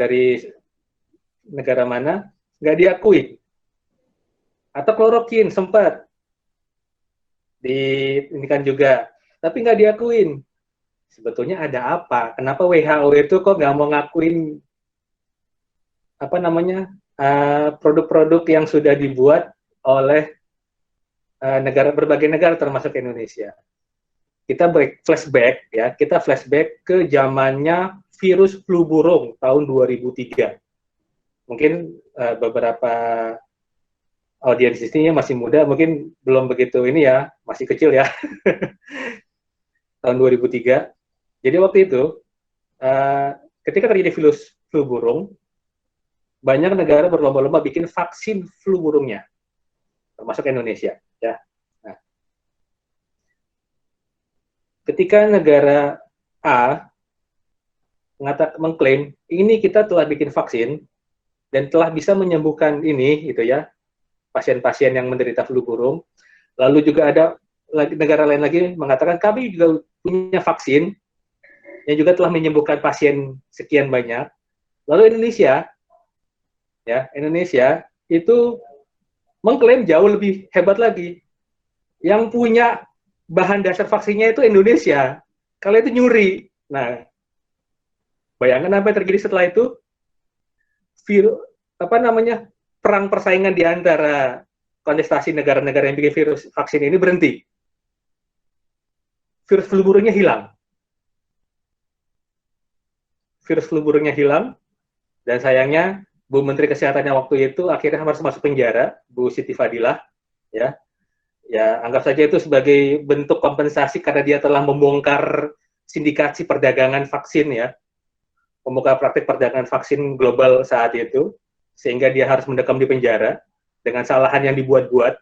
D: dari negara mana, nggak diakui. Atau klorokin sempat ini kan juga, tapi nggak diakuin. Sebetulnya ada apa? Kenapa WHO itu kok nggak mau ngakuin apa namanya produk-produk yang sudah dibuat oleh berbagai negara termasuk Indonesia? Kita flashback ya, kita flashback ke zamannya virus flu burung tahun 2003. Mungkin beberapa audiens di sini masih muda, mungkin belum begitu ini ya, masih kecil ya. Tahun 2003. Jadi waktu itu, ketika terjadi virus flu burung, banyak negara berlomba-lomba bikin vaksin flu burungnya, termasuk Indonesia. Ya. Nah, ketika negara A mengklaim, ini kita telah bikin vaksin, dan telah bisa menyembuhkan ini, gitu ya, pasien-pasien yang menderita flu burung, lalu juga ada negara lain lagi mengatakan, kami juga punya vaksin, yang juga telah menyembuhkan pasien sekian banyak. Lalu Indonesia itu mengklaim jauh lebih hebat lagi. Yang punya bahan dasar vaksinnya itu Indonesia. Kalau itu nyuri. Nah, bayangkan apa yang terjadi setelah itu? Perang persaingan di antara kontestasi negara-negara yang bikin virus vaksin ini berhenti. Virus flu burungnya hilang. Virus flu burungnya hilang, dan sayangnya Bu Menteri Kesehatannya waktu itu akhirnya harus masuk penjara, Bu Siti Fadilah, ya. Ya, anggap saja itu sebagai bentuk kompensasi karena dia telah membongkar sindikasi perdagangan vaksin ya. pemuka praktik perdagangan vaksin global saat itu, sehingga dia harus mendekam di penjara dengan kesalahan yang dibuat-buat.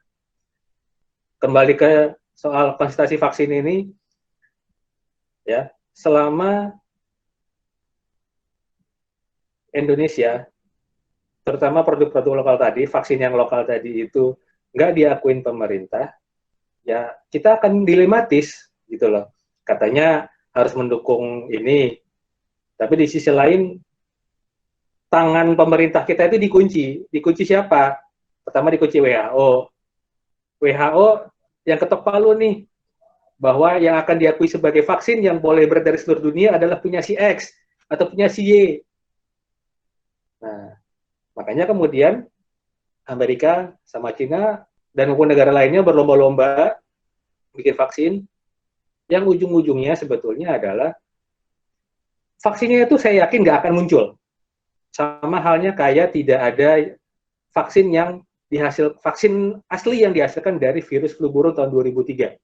D: Kembali ke soal konsentrasi vaksin ini, ya, selama Indonesia, terutama produk-produk lokal tadi, vaksin yang lokal tadi itu nggak diakuin pemerintah, ya kita akan dilematis gitu loh. Katanya harus mendukung ini, tapi di sisi lain tangan pemerintah kita itu dikunci. Dikunci siapa? Pertama dikunci WHO. WHO yang ketok palu nih, bahwa yang akan diakui sebagai vaksin yang boleh beredar di seluruh dunia adalah punya si X atau punya si Y. Nah, makanya kemudian Amerika sama Cina dan maupun negara lainnya berlomba-lomba bikin vaksin yang ujung-ujungnya sebetulnya adalah vaksinnya itu saya yakin nggak akan muncul. Sama halnya kayak tidak ada vaksin vaksin asli yang dihasilkan dari virus flu burung tahun 2003.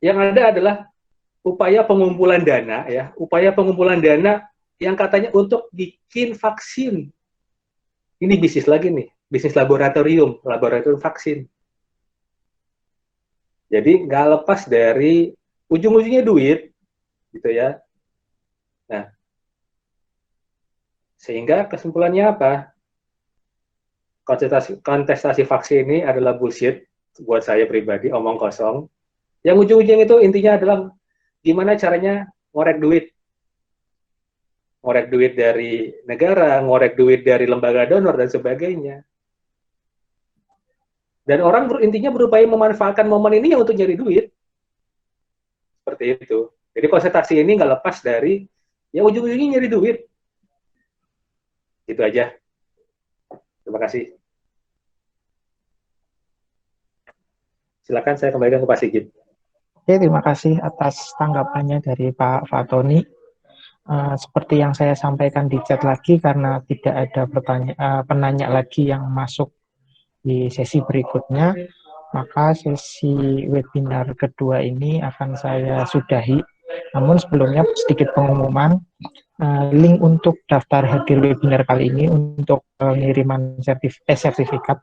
D: Yang ada adalah upaya pengumpulan dana, ya, upaya pengumpulan dana yang katanya untuk bikin vaksin. Ini bisnis lagi nih, bisnis laboratorium vaksin. Jadi nggak lepas dari ujung-ujungnya duit, gitu ya. Nah, sehingga kesimpulannya apa? Kontestasi vaksin ini adalah bullshit buat saya pribadi, omong kosong. Yang ujung-ujung itu intinya adalah gimana caranya ngorek duit. Ngorek duit dari negara, ngorek duit dari lembaga donor, dan sebagainya. Dan orang intinya berupaya memanfaatkan momen ini untuk nyari duit. Seperti itu. Jadi konsentrasi ini nggak lepas dari, ya ujung-ujungnya nyari duit. Itu aja. Terima kasih. Silakan saya kembalikan ke Pak Sigit.
A: Oke, terima kasih atas tanggapannya dari Pak Fatoni. Seperti yang saya sampaikan di chat lagi, karena tidak ada penanya lagi yang masuk di sesi berikutnya, maka sesi webinar kedua ini akan saya sudahi. Namun sebelumnya sedikit pengumuman, link untuk daftar hadir webinar kali ini untuk pengiriman sertifikat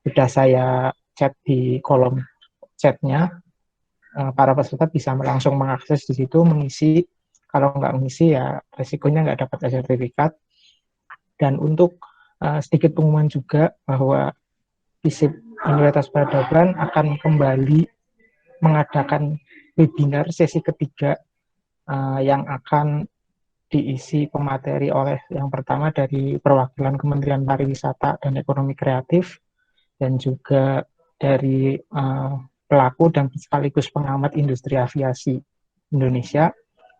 A: sudah saya chat di kolom chatnya. Para peserta bisa langsung mengakses di situ, mengisi. Kalau nggak mengisi ya resikonya nggak dapat sertifikat. Dan untuk sedikit pengumuman juga bahwa FISIP Universitas Peradaban akan kembali mengadakan webinar sesi ketiga yang akan diisi pemateri oleh yang pertama dari perwakilan Kementerian Pariwisata dan Ekonomi Kreatif, dan juga dari pelaku dan sekaligus pengamat industri aviasi Indonesia,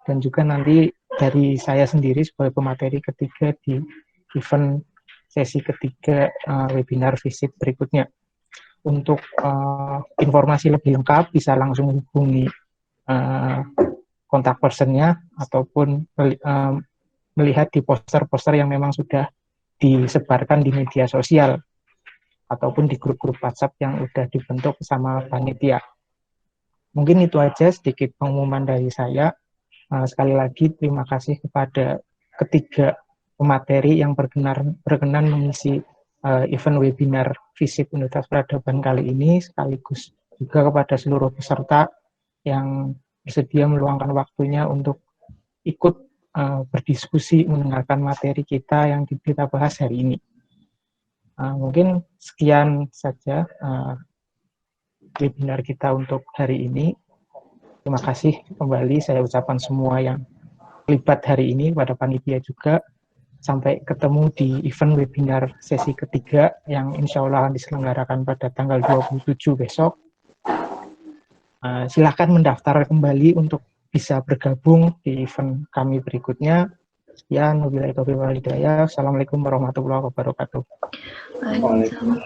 A: dan juga nanti dari saya sendiri sebagai pemateri ketiga di event sesi ketiga webinar FISIP berikutnya. Untuk informasi lebih lengkap bisa langsung hubungi kontak personnya ataupun melihat di poster-poster yang memang sudah disebarkan di media sosial ataupun di grup-grup WhatsApp yang sudah dibentuk sama panitia. Mungkin itu aja sedikit pengumuman dari saya. Sekali lagi terima kasih kepada ketiga pemateri yang berkenan mengisi event webinar FISIP Universitas Peradaban kali ini, sekaligus juga kepada seluruh peserta yang bersedia meluangkan waktunya untuk ikut berdiskusi mendengarkan materi kita yang kita bahas hari ini. Mungkin sekian saja webinar kita untuk hari ini. Terima kasih kembali saya ucapkan semua yang terlibat hari ini, pada panitia juga. Sampai ketemu di event webinar sesi ketiga yang insya Allah akan diselenggarakan pada tanggal 27 besok. Silakan mendaftar kembali untuk bisa bergabung di event kami berikutnya. Sekian, wabillahi taufiq wal hidayah. Assalamualaikum warahmatullahi wabarakatuh.
B: Waalaikumsalam.